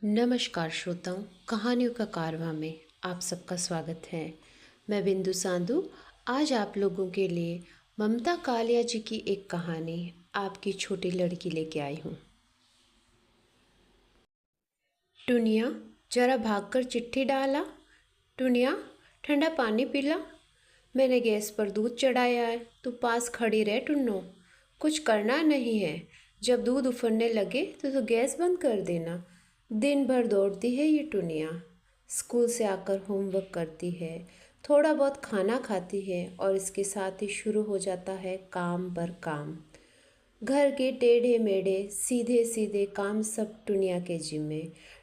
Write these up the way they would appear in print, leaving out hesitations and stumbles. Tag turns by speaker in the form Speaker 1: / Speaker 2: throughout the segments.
Speaker 1: नमस्कार श्रोताओं, कहानियों का कारवां में आप सबका स्वागत है। मैं बिंदु सांधु आज आप लोगों के लिए ममता कालिया जी की एक कहानी आपकी छोटी लड़की लेके आई हूँ। टुनिया, जरा भागकर चिट्ठी डाला। टुनिया, ठंडा पानी पिला। मैंने गैस पर दूध चढ़ाया है, तू पास खड़ी रह टुन्नो। कुछ करना नहीं है। जब दूध उफरने लगे तो गैस बंद कर देना। दिन भर दौड़ती है ये टुनिया। स्कूल से आकर होमवर्क करती है, थोड़ा बहुत खाना खाती है और इसके साथ ही शुरू हो जाता है काम पर काम। घर के टेढ़े मेढ़े सीधे सीधे काम सब टुनिया के जिम्मे।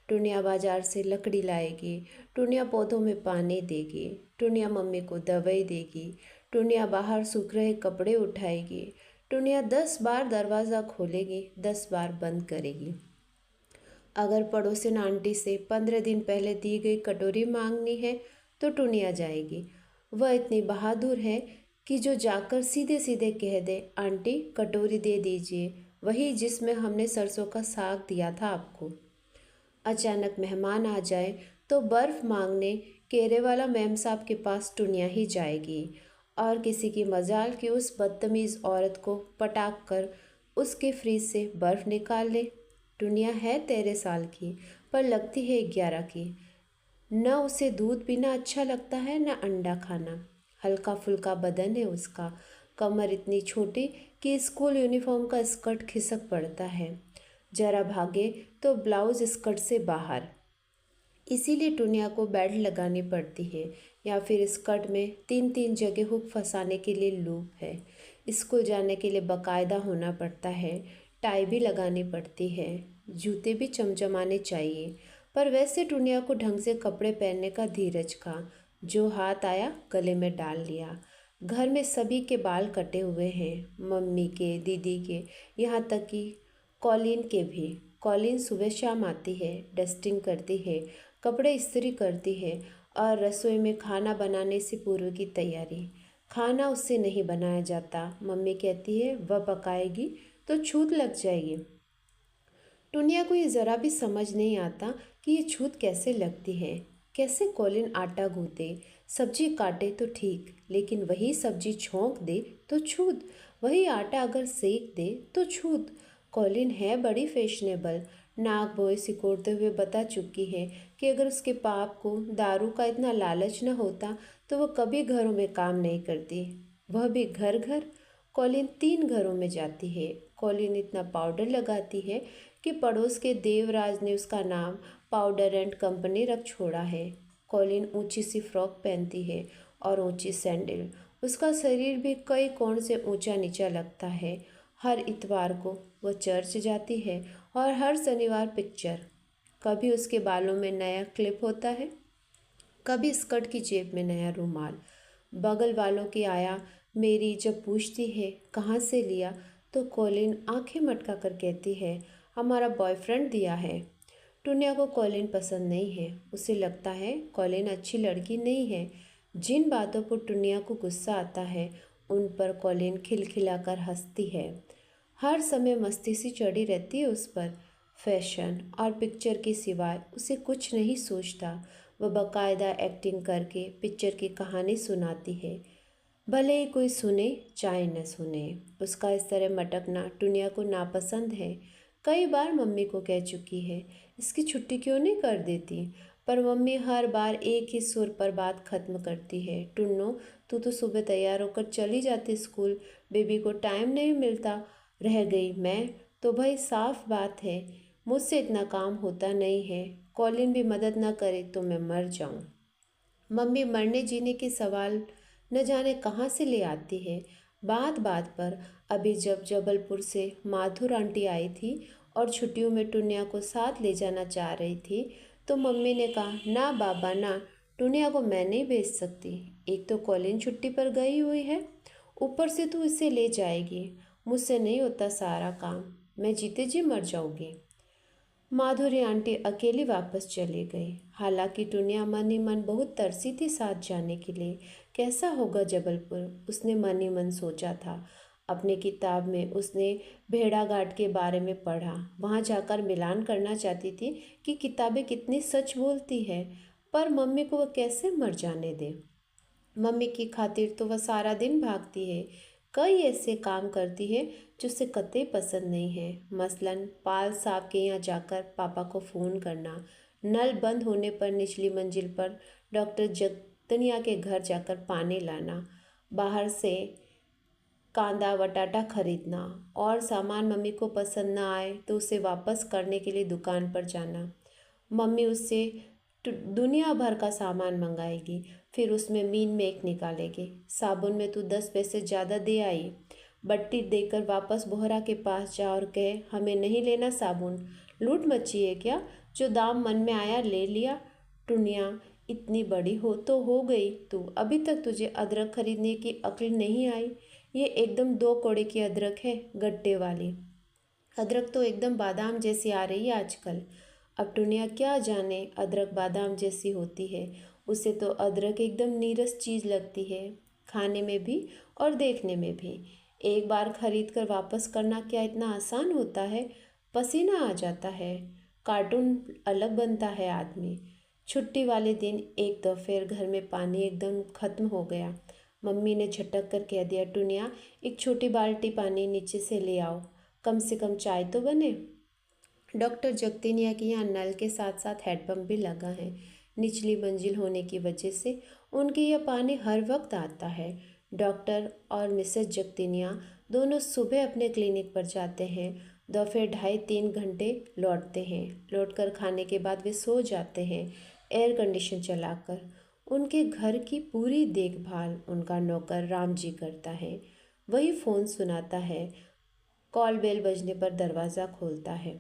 Speaker 1: टुनिया बाजार से लकड़ी लाएगी, टुनिया पौधों में पानी देगी, टुनिया मम्मी को दवाई देगी, टुनिया बाहर सूख रहे कपड़े उठाएगी, टुनिया 10 बार दरवाज़ा खोलेगी, 10 बार बंद करेगी। अगर पड़ोसिन आंटी से 15 दिन पहले दी गई कटोरी मांगनी है तो टुनिया जाएगी। वह इतनी बहादुर है कि जो जाकर सीधे सीधे कह दे, आंटी कटोरी दे दीजिए, वही जिसमें हमने सरसों का साग दिया था आपको। अचानक मेहमान आ जाए तो बर्फ़ मांगने केरे वाला मैम साहब के पास टुनिया ही जाएगी और किसी की मजाल की उस बदतमीज़ औरत को पटाक कर उसके फ्रीज से बर्फ़ निकाल ले। टुनिया है 13 साल की पर लगती है 11 की। न उसे दूध पीना अच्छा लगता है न अंडा खाना। हल्का फुल्का बदन है उसका, कमर इतनी छोटी कि स्कूल यूनिफॉर्म का स्कर्ट खिसक पड़ता है, जरा भागे तो ब्लाउज स्कर्ट से बाहर। इसीलिए टुनिया को बेल्ट लगानी पड़ती है या फिर स्कर्ट में 3-3 जगह हुक फंसाने के लिए लूप है। स्कूल जाने के लिए बाकायदा होना पड़ता है, टाई भी लगानी पड़ती है, जूते भी चमचमाने चाहिए। पर वैसे टुनिया को ढंग से कपड़े पहनने का धीरज का, जो हाथ आया गले में डाल लिया। घर में सभी के बाल कटे हुए हैं, मम्मी के, दीदी के, यहाँ तक कि कॉलिन के भी। कॉलिन सुबह शाम आती है, डस्टिंग करती है, कपड़े इस्त्री करती है और रसोई में खाना बनाने से पूर्व की तैयारी। खाना उससे नहीं बनाया जाता, मम्मी कहती है वह पकाएगी तो छूत लग जाएगी। टुनिया को ये ज़रा भी समझ नहीं आता कि ये छूत कैसे लगती है। कैसे कॉलिन आटा गूँथे, सब्जी काटे तो ठीक, लेकिन वही सब्जी छोंक दे तो छूत, वही आटा अगर सेक दे तो छूत। कॉलिन है बड़ी फैशनेबल, नाक बोए सिकोड़ते हुए बता चुकी है कि अगर उसके पाप को दारू का इतना लालच न होता तो वह कभी घरों में काम नहीं करती, वह भी घर घर। कॉलिन 3 घरों में जाती है। कॉलिन इतना पाउडर लगाती है कि पड़ोस के देवराज ने उसका नाम पाउडर एंड कंपनी रख छोड़ा है। कॉलिन ऊंची सी फ्रॉक पहनती है और ऊंची सैंडल। उसका शरीर भी कई कोण से ऊंचा नीचा लगता है। हर इतवार को वह चर्च जाती है और हर शनिवार पिक्चर। कभी उसके बालों में नया क्लिप होता है, कभी स्कर्ट की जेब में नया रुमाल। बगल वालों की आया मेरी जब पूछती है कहाँ से लिया तो कॉलिन आंखें मटका कर कहती है हमारा बॉयफ्रेंड दिया है। टुनिया को कॉलिन पसंद नहीं है, उसे लगता है कॉलिन अच्छी लड़की नहीं है। जिन बातों पर टुनिया को गुस्सा आता है उन पर कॉलिन खिलखिलाकर हंसती है। हर समय मस्ती सी चढ़ी रहती है उस पर। फैशन और पिक्चर के सिवाय उसे कुछ नहीं सोचता। वह बाकायदा एक्टिंग करके पिक्चर की कहानी सुनाती है, भले ही कोई सुने चाहे न सुने। उसका इस तरह मटकना टुनिया को नापसंद है। कई बार मम्मी को कह चुकी है इसकी छुट्टी क्यों नहीं कर देती, पर मम्मी हर बार एक ही सुर पर बात खत्म करती है, टुन्नो तू तो सुबह तैयार होकर चली जाती स्कूल, बेबी को टाइम नहीं मिलता, रह गई मैं तो भाई साफ बात है मुझसे इतना काम होता नहीं है, कॉलिन भी मदद न करे तो मैं मर जाऊं। मम्मी मरने जीने के सवाल न जाने कहाँ से ले आती है। बात बात पर अभी जब जबलपुर से माथुर आंटी आई थी और छुट्टियों में टुनिया को साथ ले जाना चाह रही थी तो मम्मी ने कहा ना बाबा ना, टुनिया को मैं नहीं भेज सकती। एक तो कॉलिन छुट्टी पर गई हुई है, ऊपर से तू इसे ले जाएगी, मुझसे नहीं होता सारा काम, मैं जीते जी मर जाऊंगी। माधुरी आंटी अकेली वापस चली गई। हालांकि टुनिया मन ही मन बहुत तरसी थी साथ जाने के लिए। कैसा होगा जबलपुर, उसने मन ही मन सोचा था। अपनी किताब में उसने भेड़ाघाट के बारे में पढ़ा। वहाँ जाकर मिलान करना चाहती थी कि किताबें कितनी सच बोलती है, पर मम्मी को वह कैसे मर जाने दे। मम्मी की खातिर तो वह सारा दिन भागती है, कई ऐसे काम करती है जो उसे कतई पसंद नहीं है। मसलन पाल साहब के यहाँ जाकर पापा को फ़ोन करना, नल बंद होने पर निचली मंजिल पर डॉक्टर जगतनिया के घर जाकर पानी लाना, बाहर से कांदा वटाटा खरीदना और सामान मम्मी को पसंद ना आए तो उसे वापस करने के लिए दुकान पर जाना। मम्मी उससे दुनिया भर का सामान मंगाएगी, फिर उसमें मीन में एक निकालेगी। साबुन में तू 10 पैसे ज़्यादा दे आई। बट्टी देकर वापस बोहरा के पास जा और कहे हमें नहीं लेना साबुन, लूट मची है क्या, जो दाम मन में आया ले लिया। टुनिया इतनी बड़ी हो गई तू, अभी तक तुझे अदरक खरीदने की अक्ल नहीं आई। ये एकदम 2 कौड़े की अदरक है, गड्ढे वाली अदरक तो एकदम बादाम जैसी आ रही है आजकल। अब टुनिया क्या जाने अदरक बादाम जैसी होती है, उसे तो अदरक एकदम नीरस चीज़ लगती है, खाने में भी और देखने में भी। एक बार खरीद कर वापस करना क्या इतना आसान होता है, पसीना आ जाता है, कार्टून अलग बनता है आदमी। छुट्टी वाले दिन एक दोपहर घर में पानी एकदम ख़त्म हो गया। मम्मी ने झटक कर कह दिया टुनिया एक छोटी बाल्टी पानी नीचे से ले आओ, कम से कम चाय तो बने। डॉक्टर जगतिनिया के यहाँ नल के साथ साथ हैंडपम्प भी लगा है। निचली मंजिल होने की वजह से उनके यह पानी हर वक्त आता है। डॉक्टर और मिसेस जगतिनिया दोनों सुबह अपने क्लिनिक पर जाते हैं, दोपहर 2.5-3 घंटे लौटते हैं। लौटकर खाने के बाद वे सो जाते हैं एयर कंडीशन चलाकर। उनके घर की पूरी देखभाल उनका नौकर राम जी करता है। वही फ़ोन सुनाता है, कॉल बेल बजने पर दरवाज़ा खोलता है,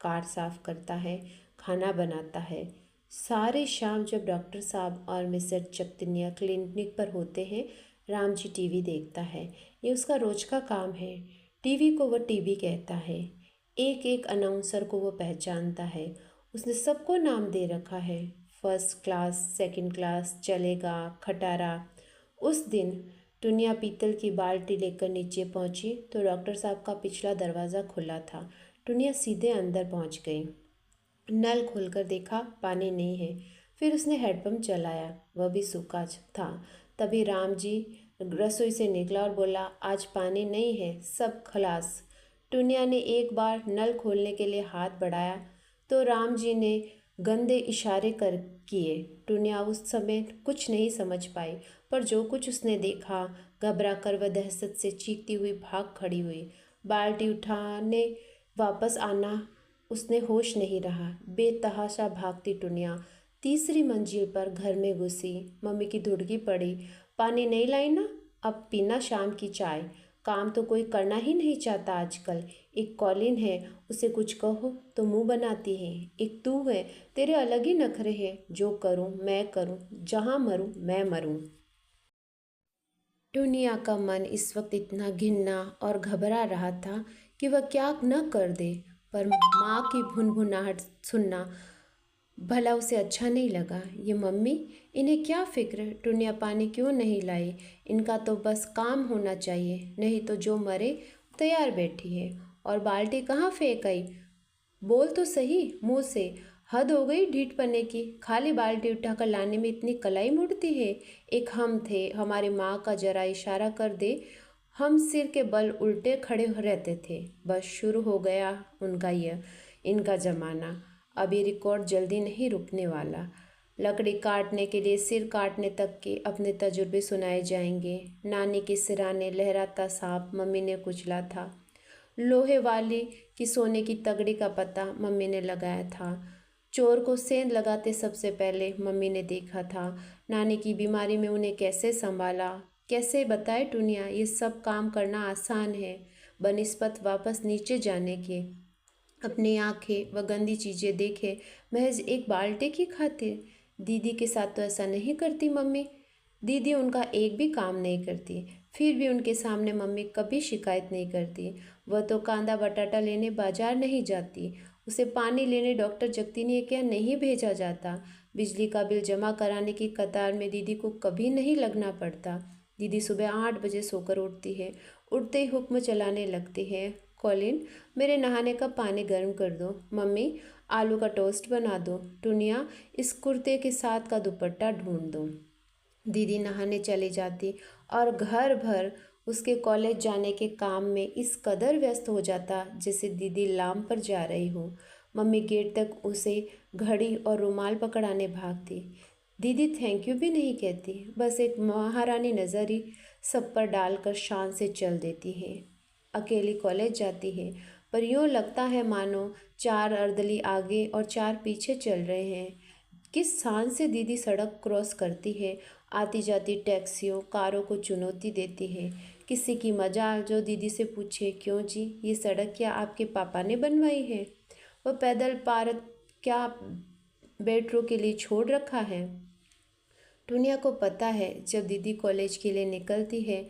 Speaker 1: कार साफ करता है, खाना बनाता है। सारी शाम जब डॉक्टर साहब और मिसेस जगतिनिया क्लिनिक पर होते हैं, राम जी टीवी देखता है। ये उसका रोज़ का काम है। टीवी को वह टीवी कहता है। एक एक अनाउंसर को वो पहचानता है। उसने सबको नाम दे रखा है, फर्स्ट क्लास, सेकंड क्लास, चलेगा, खटारा। उस दिन टुनिया पीतल की बाल्टी लेकर नीचे पहुंची तो डॉक्टर साहब का पिछला दरवाज़ा खुला था। टुनिया सीधे अंदर पहुंच गई। नल खोलकर देखा, पानी नहीं है। फिर उसने हैंडपम्प चलाया, वह भी सूखा था। तभी राम जी रसोई से निकला और बोला आज पानी नहीं है, सब खलास। टुनिया ने एक बार नल खोलने के लिए हाथ बढ़ाया तो राम जी ने गंदे इशारे कर किए। टुनिया उस समय कुछ नहीं समझ पाई, पर जो कुछ उसने देखा, घबरा कर वह दहशत से चीखती हुई भाग खड़ी हुई। बाल्टी उठाने वापस आना उसने होश नहीं रहा। बेतहाशा भागती टुनिया तीसरी मंजिल पर घर में घुसी। मम्मी की धुड़की पड़ी, पानी नहीं लाई ना, अब पीना शाम की चाय। काम तो कोई करना ही नहीं चाहता आजकल। एक कॉलिन है, उसे कुछ कहो तो मुंह बनाती है। एक तू है, तेरे अलग ही नखरे हैं, जो करूं मैं करूं, जहां मरूं मैं मरूं। टुनिया का मन इस वक्त इतना घिन्ना और घबरा रहा था कि वह क्या न कर दे, पर माँ की भुनभुनाहट सुनना भला उसे अच्छा नहीं लगा। ये मम्मी, इन्हें क्या फिक्र, टुनिया पानी क्यों नहीं लाई, इनका तो बस काम होना चाहिए, नहीं तो जो मरे तैयार बैठी है। और बाल्टी कहाँ फेंक आई, बोल तो सही मुँह से। हद हो गई ढीठ पन्ने की, खाली बाल्टी उठाकर लाने में इतनी कलाई मुड़ती है। एक हम थे, हमारी माँ का जरा इशारा कर दे, हम सिर के बल उल्टे खड़े रहते थे। बस शुरू हो गया उनका इनका ज़माना। अब ये रिकॉर्ड जल्दी नहीं रुकने वाला। लकड़ी काटने के लिए सिर काटने तक के अपने तजुर्बे सुनाए जाएंगे। नानी के सिराने लहराता सांप मम्मी ने कुचला था। लोहे वाली की सोने की तगड़ी का पता मम्मी ने लगाया था। चोर को सेंध लगाते सबसे पहले मम्मी ने देखा था। नानी की बीमारी में उन्हें कैसे संभाला, कैसे बताए टुनिया ये सब काम करना आसान है बनिस्बत वापस नीचे जाने के। अपनी आंखें व गंदी चीज़ें देखे महज एक बाल्टी की खातिर। दीदी के साथ तो ऐसा नहीं करती मम्मी। दीदी उनका एक भी काम नहीं करती, फिर भी उनके सामने मम्मी कभी शिकायत नहीं करती। वह तो कांदा बटाटा लेने बाजार नहीं जाती, उसे पानी लेने डॉक्टर जगतिनिया के यहाँ नहीं भेजा जाता। बिजली का बिल जमा कराने की कतार में दीदी को कभी नहीं लगना पड़ता। दीदी सुबह 8 बजे सोकर उठती है उठते ही हुक्म चलाने लगती है। कॉलिन, मेरे नहाने का पानी गर्म कर दो। मम्मी, आलू का टोस्ट बना दो। टुनिया, इस कुर्ते के साथ का दुपट्टा ढूंढ दो। दीदी नहाने चली जाती और घर भर उसके कॉलेज जाने के काम में इस कदर व्यस्त हो जाता जैसे दीदी लाम पर जा रही हो। मम्मी गेट तक उसे घड़ी और रुमाल पकड़ाने भागती। दीदी थैंक यू भी नहीं कहती, बस एक महारानी नज़र ही सब पर डालकर शान से चल देती है। अकेली कॉलेज जाती है, पर यूँ लगता है मानो 4 अर्दली आगे और 4 पीछे चल रहे हैं। किस शान से दीदी सड़क क्रॉस करती है, आती जाती टैक्सियों कारों को चुनौती देती है। किसी की मजाल जो दीदी से पूछे, क्यों जी, ये सड़क क्या आपके पापा ने बनवाई है? वह पैदल पार क्या बेटरों के लिए छोड़ रखा है? टुनिया को पता है जब दीदी कॉलेज के लिए निकलती है,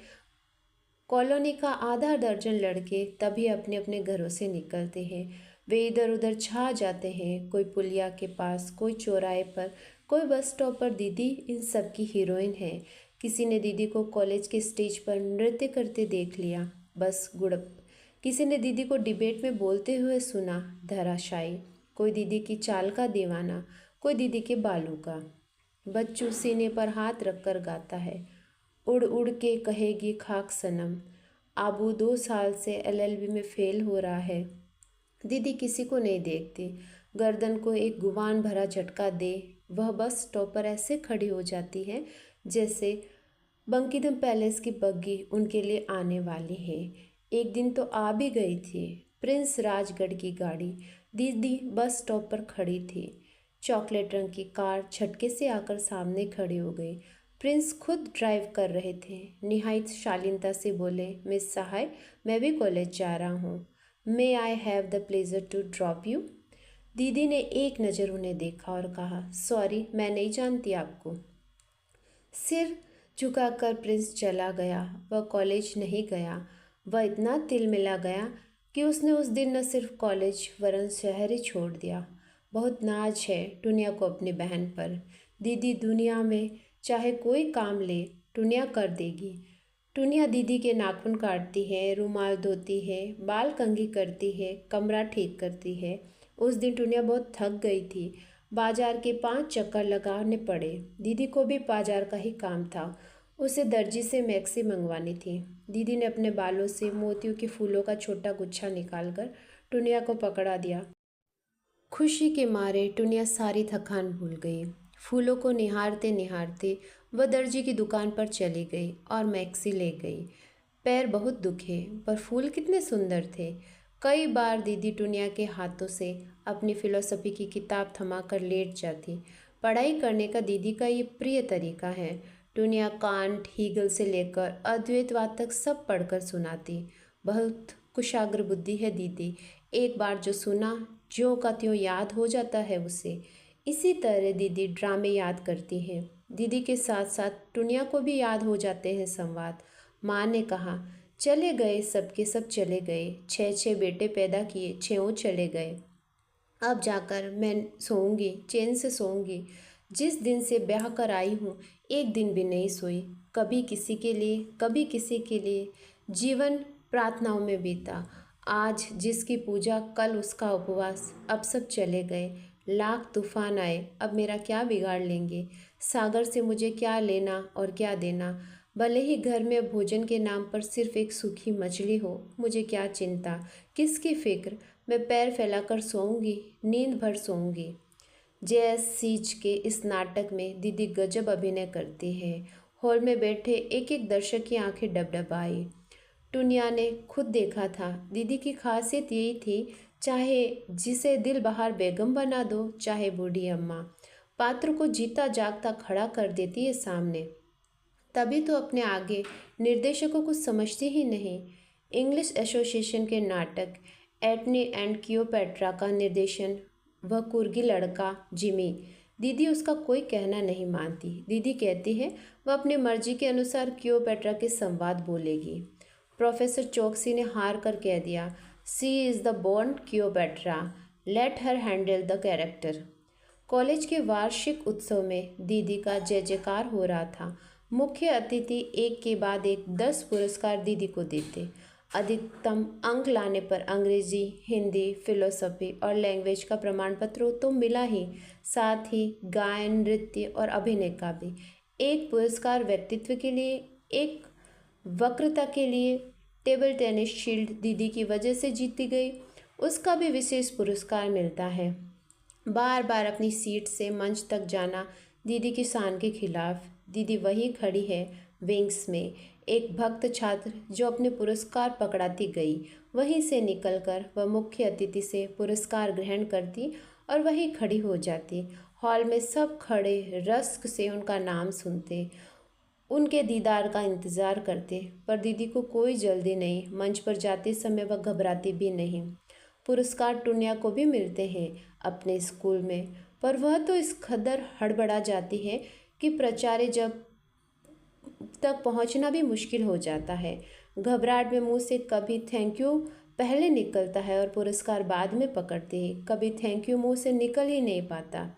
Speaker 1: कॉलोनी का आधा दर्जन लड़के तभी अपने अपने घरों से निकलते हैं। वे इधर उधर छा जाते हैं, कोई पुलिया के पास, कोई चौराहे पर, कोई बस स्टॉप पर। दीदी इन सब की हीरोइन है। किसी ने दीदी को कॉलेज के स्टेज पर नृत्य करते देख लिया, बस गुड़प। किसी ने दीदी को डिबेट में बोलते हुए सुना, धराशायी। कोई दीदी की चाल का दीवाना, कोई दीदी के बालों का। बच्चू सीने पर हाथ रखकर गाता है, उड़ उड़ के कहेगी खाक सनम। आबू 2 साल से एलएलबी में फेल हो रहा है। दीदी किसी को नहीं देखती। गर्दन को एक गुमान भरा झटका दे वह बस स्टॉप पर ऐसे खड़ी हो जाती है जैसे बंकिमचंद्र पैलेस की बग्गी उनके लिए आने वाली है। एक दिन तो आ भी गई थी, प्रिंस राजगढ़ की गाड़ी। दीदी बस स्टॉप पर खड़ी थी। चॉकलेट रंग की कार झटके से आकर सामने खड़ी हो गई। प्रिंस खुद ड्राइव कर रहे थे। निहायत शालीनता से बोले, मिस सहाय, मैं भी कॉलेज जा रहा हूँ। May I have the pleasure to drop you? दीदी ने एक नज़र उन्हें देखा और कहा, सॉरी, मैं नहीं जानती आपको। सिर झुकाकर प्रिंस चला गया। वह कॉलेज नहीं गया। वह इतना तिलमिला गया कि उसने उस दिन न सिर्फ कॉलेज वरन शहर ही छोड़ दिया। बहुत नाज है टुनिया को अपनी बहन पर। दीदी दुनिया में चाहे कोई काम ले, टुनिया कर देगी। टुनिया दीदी के नाखून काटती है, रुमाल धोती है, बाल कंघी करती है, कमरा ठीक करती है। उस दिन टुनिया बहुत थक गई थी। बाजार के 5 चक्कर लगाने पड़े। दीदी को भी बाजार का ही काम था। उसे दर्जी से मैक्सी मंगवानी थी। दीदी ने अपने बालों से मोतियों के फूलों का छोटा गुच्छा निकालकर टुनिया को पकड़ा दिया। खुशी के मारे टुनिया सारी थकान भूल गई। फूलों को निहारते निहारते वह दर्जी की दुकान पर चली गई और मैक्सी ले गई। पैर बहुत दुखे, पर फूल कितने सुंदर थे। कई बार दीदी टुनिया के हाथों से अपनी फिलॉसफी की किताब थमाकर लेट जाती। पढ़ाई करने का दीदी का ये प्रिय तरीका है। टुनिया कांट, हीगल से लेकर अद्वैतवाद तक सब पढ़कर सुनाती। बहुत कुशाग्र बुद्धि है दीदी। एक बार जो सुना, ज्यों का त्यों याद हो जाता है उसे। इसी तरह दीदी ड्रामे याद करती है। दीदी के साथ साथ टुनिया को भी याद हो जाते हैं संवाद। माँ ने कहा, चले गए सबके सब चले गए, 6 बेटे पैदा किए, 6 चले गए। अब जाकर मैं सोऊंगी, चैन से सोऊंगी। जिस दिन से ब्याह कर आई हूँ, एक दिन भी नहीं सोई। कभी किसी के लिए, कभी किसी के लिए। जीवन प्रार्थनाओं में बीता। आज जिसकी पूजा, कल उसका उपवास। अब सब चले गए। लाख तूफान आए, अब मेरा क्या बिगाड़ लेंगे? सागर से मुझे क्या लेना और क्या देना? भले ही घर में भोजन के नाम पर सिर्फ एक सूखी मछली हो, मुझे क्या चिंता, किसकी फिक्र? मैं पैर फैलाकर सोऊंगी, नींद भर सोऊंगी। जैस सीच के इस नाटक में दीदी गजब अभिनय करती है। हॉल में बैठे एक एक दर्शक की आंखें डबडबाई। टुनिया ने खुद देखा था, दीदी की खासियत यही थी, चाहे जिसे दिल बहार बेगम बना दो, चाहे बूढ़ी अम्मा, पात्र को जीता जागता खड़ा कर देती है सामने। तभी तो अपने आगे निर्देशकों को समझती ही नहीं। इंग्लिश एसोसिएशन के नाटक एंटनी एंड क्लियोपेट्रा का निर्देशन वह कुर्गी लड़का जिमी। दीदी उसका कोई कहना नहीं मानती। दीदी कहती है वह अपनी मर्जी के अनुसार क्लियोपेट्रा के संवाद बोलेगी। प्रोफेसर चौकसी ने हार कर कह दिया, she is the born Cleopatra, let her handle the character. College के वार्षिक उत्सव में दीदी का जय जयकार हो रहा था। मुख्य अतिथि एक के बाद एक 10 पुरस्कार दीदी को देते। अधिकतम अंक लाने पर अंग्रेजी, हिंदी, फिलोसफी और लैंग्वेज का प्रमाण पत्र तो मिला ही, साथ ही गायन, नृत्य और अभिनय का भी। एक पुरस्कार व्यक्तित्व के लिए, एक वक्तृता के लिए। टेबल टेनिस शील्ड दीदी की वजह से जीती गई, उसका भी विशेष पुरस्कार मिलता है। बार बार अपनी सीट से मंच तक जाना दीदी की शान के खिलाफ। दीदी वहीं खड़ी है विंग्स में, एक भक्त छात्र जो अपने पुरस्कार पकड़ाती गई, वहीं से निकलकर वह मुख्य अतिथि से पुरस्कार ग्रहण करती और वहीं खड़ी हो जाती। हॉल में सब खड़े रस्क से उनका नाम सुनते, उनके दीदार का इंतज़ार करते, पर दीदी को कोई जल्दी नहीं। मंच पर जाते समय वह घबराती भी नहीं। पुरस्कार टुनिया को भी मिलते हैं अपने स्कूल में, पर वह तो इस कदर हड़बड़ा जाती है कि प्राचार्य जब तक पहुंचना भी मुश्किल हो जाता है। घबराहट में मुंह से कभी थैंक यू पहले निकलता है और पुरस्कार बाद में पकड़ती है। कभी थैंक यू मुंह से निकल ही नहीं पाता।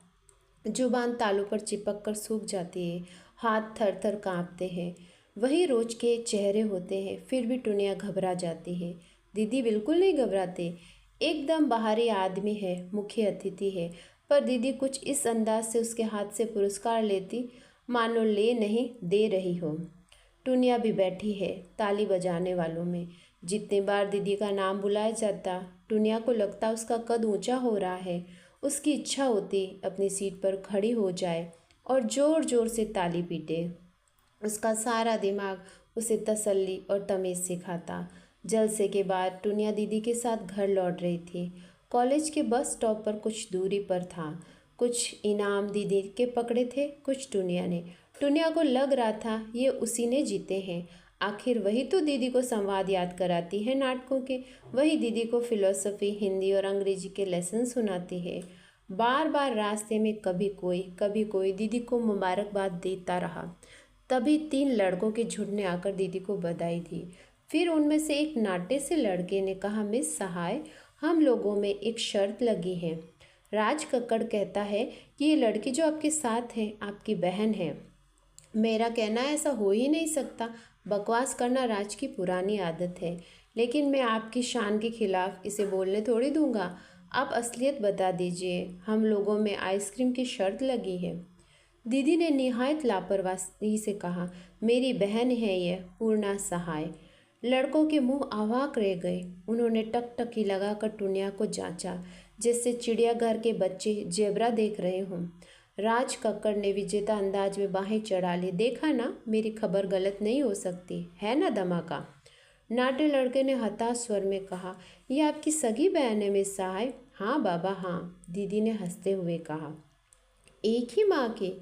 Speaker 1: जुबान तालू पर चिपक कर सूख जाती है, हाथ थर थर काँपते हैं। वही रोज के चेहरे होते हैं, फिर भी टुनिया घबरा जाती है। दीदी बिल्कुल नहीं घबराते। एकदम बाहरी आदमी है, मुख्य अतिथि है, पर दीदी कुछ इस अंदाज से उसके हाथ से पुरस्कार लेती मानो ले नहीं दे रही हो। टुनिया भी बैठी है ताली बजाने वालों में। जितनी बार दीदी का नाम बुलाया जाता, टुनिया को लगता उसका कद ऊंचा हो रहा है। उसकी इच्छा होती अपनी सीट पर खड़ी हो जाए और ज़ोर ज़ोर से ताली पीटे। उसका सारा दिमाग उसे तसल्ली और तमीज़ सिखाता। जलसे के बाद टुनिया दीदी के साथ घर लौट रही थी। कॉलेज के बस स्टॉप पर कुछ दूरी पर था। कुछ इनाम दीदी के पकड़े थे, कुछ टुनिया ने। टुनिया को लग रहा था ये उसी ने जीते हैं। आखिर वही तो दीदी को संवाद याद कराती है नाटकों के, वही दीदी को फिलोसफी, हिंदी और अंग्रेजी के लेसन सुनाती है। बार बार रास्ते में कभी कोई दीदी को मुबारकबाद देता रहा। तभी 3 लड़कों के झुंड ने आकर दीदी को बधाई दी। फिर उनमें से एक नाटे से लड़के ने कहा, मिस सहाय, हम लोगों में एक शर्त लगी है। राज कक्कड़ कहता है कि ये लड़की जो आपके साथ है आपकी बहन है। मेरा कहना ऐसा हो ही नहीं सकता। बकवास करना राज की पुरानी आदत है, लेकिन मैं आपकी शान के खिलाफ इसे बोलने थोड़ी दूंगा। आप असलियत बता दीजिए, हम लोगों में आइसक्रीम की शर्त लगी है। दीदी ने निहायत लापरवाही से कहा, मेरी बहन है यह पूर्णा सहाय। लड़कों के मुंह अवाक रह गए। उन्होंने टकटकी लगाकर टुनिया को जांचा, जैसे चिड़ियाघर के बच्चे जेबरा देख रहे हों। राज कक्कड़ ने विजेता अंदाज में बाहें चढ़ा ली। देखा ना, मेरी खबर गलत नहीं हो सकती है ना धमाका। नाटे लड़के ने हताश स्वर में कहा, यह आपकी सगी बहन है मिस सहाय? हाँ बाबा हाँ, दीदी ने हंसते हुए कहा। एक ही माँ की?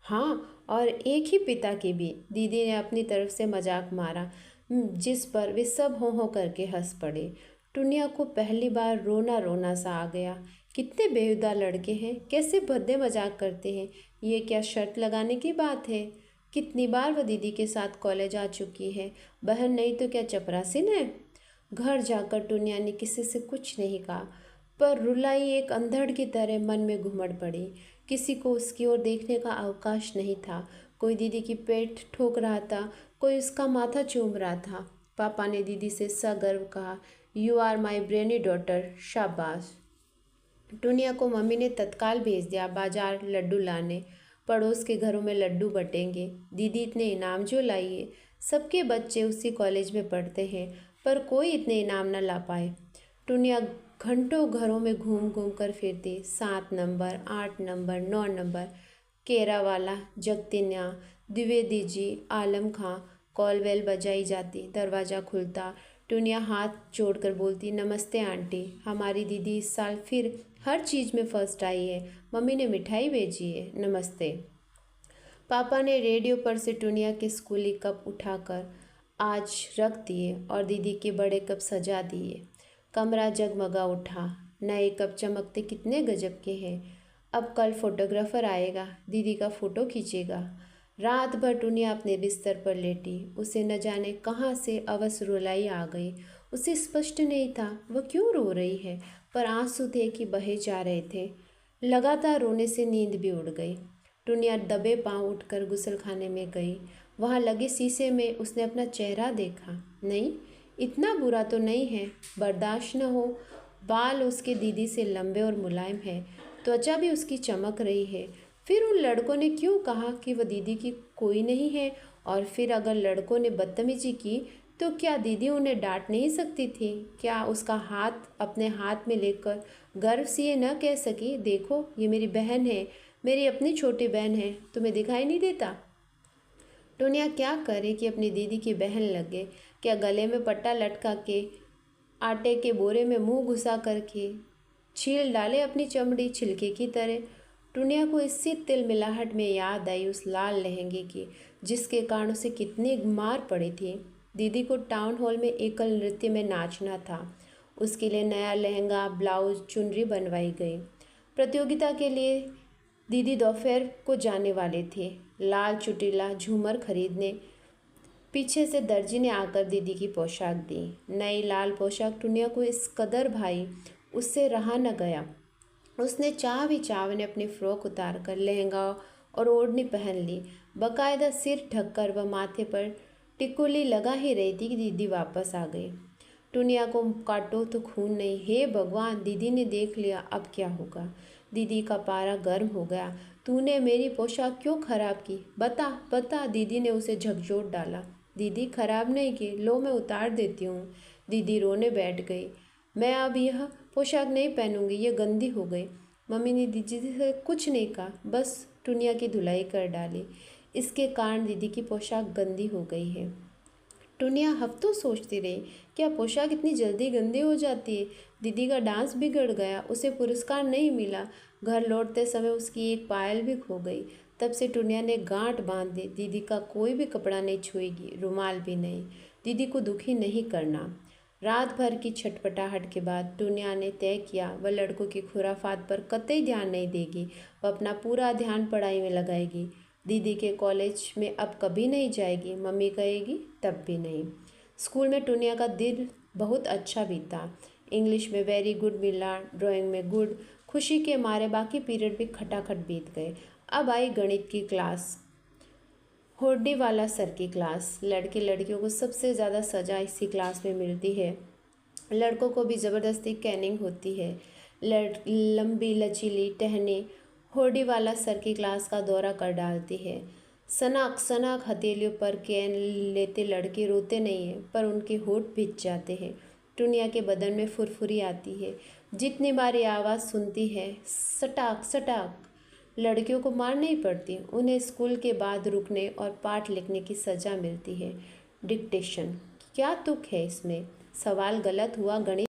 Speaker 1: हाँ, और एक ही पिता की भी, दीदी ने अपनी तरफ से मजाक मारा, जिस पर वे सब हो करके हंस पड़े। टुनिया को पहली बार रोना रोना सा आ गया। कितने बेहुदा लड़के हैं, कैसे भद्दे मजाक करते हैं। ये क्या शर्त लगाने की बात है? कितनी बार वह दीदी के साथ कॉलेज आ चुकी है, बहन नहीं तो क्या चपरासीन है? घर जाकर टुनिया ने किसी से कुछ नहीं कहा, पर रुलाई एक अंधड़ की तरह मन में घुमड़ पड़ी। किसी को उसकी ओर देखने का अवकाश नहीं था। कोई दीदी की पेट ठोक रहा था, कोई उसका माथा चूम रहा था। पापा ने दीदी से सगर्व कहा, you are my brainy daughter, शाबाश। टुनिया को मम्मी ने तत्काल भेज दिया बाजार लड्डू लाने। पड़ोस के घरों में लड्डू बटेंगे। दीदी इतने इनाम जो लाई है। सबके बच्चे उसी कॉलेज में पढ़ते हैं, पर कोई इतने इनाम न ला पाए। टुनिया घंटों घरों में घूम घूम कर फिरती। 7 number, 8 number, 9 number, केरावाला, जगतिन्या, Dwivedi ji, आलम खां। कॉल बेल बजाई जाती, दरवाज़ा खुलता। टुनिया हाथ जोड़कर बोलती, नमस्ते आंटी, हमारी दीदी इस साल फिर हर चीज़ में फ़र्स्ट आई है। मम्मी ने मिठाई भेजी है, नमस्ते। पापा ने रेडियो पर से टुनिया के स्कूली कप उठाकर आज रख दिए और दीदी के बड़े कप सजा दिए। कमरा जगमगा उठा। नए कप चमकते कितने गजब के हैं। अब कल फोटोग्राफर आएगा, दीदी का फ़ोटो खींचेगा। रात भर टुनिया अपने बिस्तर पर लेटी। उसे न जाने कहाँ से अवश्य रुलाई आ गई। उसे स्पष्ट नहीं था वह क्यों रो रही है, पर आंसू थे कि बहे जा रहे थे। लगातार रोने से नींद भी उड़ गई। टुनिया दबे पांव उठकर गुसलखाने में गई। वहाँ लगे शीशे में उसने अपना चेहरा देखा। नहीं, इतना बुरा तो नहीं है, बर्दाश्त न हो। बाल उसके दीदी से लंबे और मुलायम है, त्वचा भी उसकी चमक रही है। फिर उन लड़कों ने क्यों कहा कि वह दीदी की कोई नहीं है? और फिर अगर लड़कों ने बदतमीजी की तो क्या दीदी उन्हें डांट नहीं सकती थी? क्या उसका हाथ अपने हाथ में लेकर गर्व से ये न कह सकी, देखो ये मेरी बहन है, मेरी अपनी छोटी बहन है, तुम्हें दिखाई नहीं देता? टुनिया क्या करे कि अपनी दीदी की बहन लगे? क्या गले में पट्टा लटका के, आटे के बोरे में मुंह घुसा करके छील डाले अपनी चमड़ी छिलके की तरह? टुनिया को इसी तिलमिलाहट में याद आई उस लाल लहंगे की, जिसके कारण उसे कितनी मार पड़ी थी। दीदी को टाउन हॉल में एकल नृत्य में नाचना था। उसके लिए नया लहंगा, ब्लाउज, चुनरी बनवाई गई। प्रतियोगिता के लिए दीदी दोपहर को जाने वाले थे लाल चुटीला झूमर खरीदने। पीछे से दर्जी ने आकर दीदी की पोशाक दी। नई लाल पोशाक टुनिया को इस कदर भाई, उससे रहा न गया। उसने चाव ने अपनी फ्रॉक उतार कर लहंगा और ओढ़नी पहन ली। बाकायदा सिर ढककर वह माथे पर टिकुली लगा ही रही थी कि दीदी वापस आ गई। टुनिया को काटो तो खून नहीं। हे भगवान, दीदी ने देख लिया, अब क्या होगा? दीदी का पारा गर्म हो गया। तूने मेरी पोशाक क्यों खराब की? बता बता, दीदी ने उसे झकझोर डाला। दीदी खराब नहीं की, लो मैं उतार देती हूँ। दीदी रोने बैठ गई। मैं अब यह पोशाक नहीं पहनूंगी, ये गंदी हो गई। मम्मी ने दीदी से कुछ नहीं कहा, बस टुनिया की धुलाई कर डाली। इसके कारण दीदी की पोशाक गंदी हो गई है। टुनिया हफ्तों सोचती रही, क्या पोशाक इतनी जल्दी गंदी हो जाती है? दीदी का डांस बिगड़ गया, उसे पुरस्कार नहीं मिला। घर लौटते समय उसकी एक पायल भी खो गई। तब से टुनिया ने गांठ बांध दी, दीदी का कोई भी कपड़ा नहीं छुएगी, रुमाल भी नहीं। दीदी को दुखी नहीं करना। रात भर की छटपटाहट के बाद टुनिया ने तय किया वह लड़कों की खुराफात पर कतई ध्यान नहीं देगी। वह अपना पूरा ध्यान पढ़ाई में लगाएगी। दीदी के कॉलेज में अब कभी नहीं जाएगी, मम्मी कहेगी तब भी नहीं। स्कूल में टुनिया का दिन बहुत अच्छा बीता। इंग्लिश में वेरी गुड मिला, ड्राइंग में गुड। खुशी के मारे बाकी पीरियड भी खटाखट बीत गए। अब आई गणित की क्लास, होडी वाला सर की क्लास। लड़के लड़कियों को सबसे ज़्यादा सज़ा इसी क्लास में मिलती है। लड़कों को भी ज़बरदस्ती कैनिंग होती है। लंबी लचीली टहनी होडी वाला सर की क्लास का दौरा कर डालती है। सनाक सनाक हथेलियों पर कैन लेते लड़के रोते नहीं हैं, पर उनके होठ भीग जाते हैं। टुनिया के बदन में फुरफुरी आती है। जितनी बार ये आवाज़ सुनती है, सटाक सटाक, लड़कियों को मार नहीं पड़ती, उन्हें स्कूल के बाद रुकने और पाठ लिखने की सज़ा मिलती है। डिक्टेशन, क्या तुक है इसमें? सवाल गलत हुआ गणित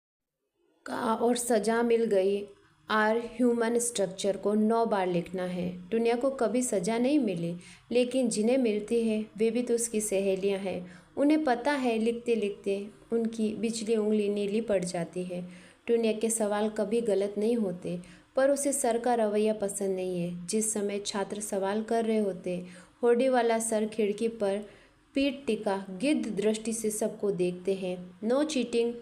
Speaker 1: का और सज़ा मिल गई। आर ह्यूमन स्ट्रक्चर को 9 बार लिखना है। टुनिया को कभी सज़ा नहीं मिली, लेकिन जिन्हें मिलती है वे भी तो उसकी सहेलियां हैं। उन्हें पता है लिखते लिखते उनकी बिचली उंगली नीली पड़ जाती है। टुनिया के सवाल कभी गलत नहीं होते, पर उसे सर का रवैया पसंद नहीं है। जिस समय छात्र सवाल कर रहे होते, होडी वाला सर खिड़की पर पीठ टिका गिद्ध दृष्टि से सबको देखते हैं। नो चीटिंग,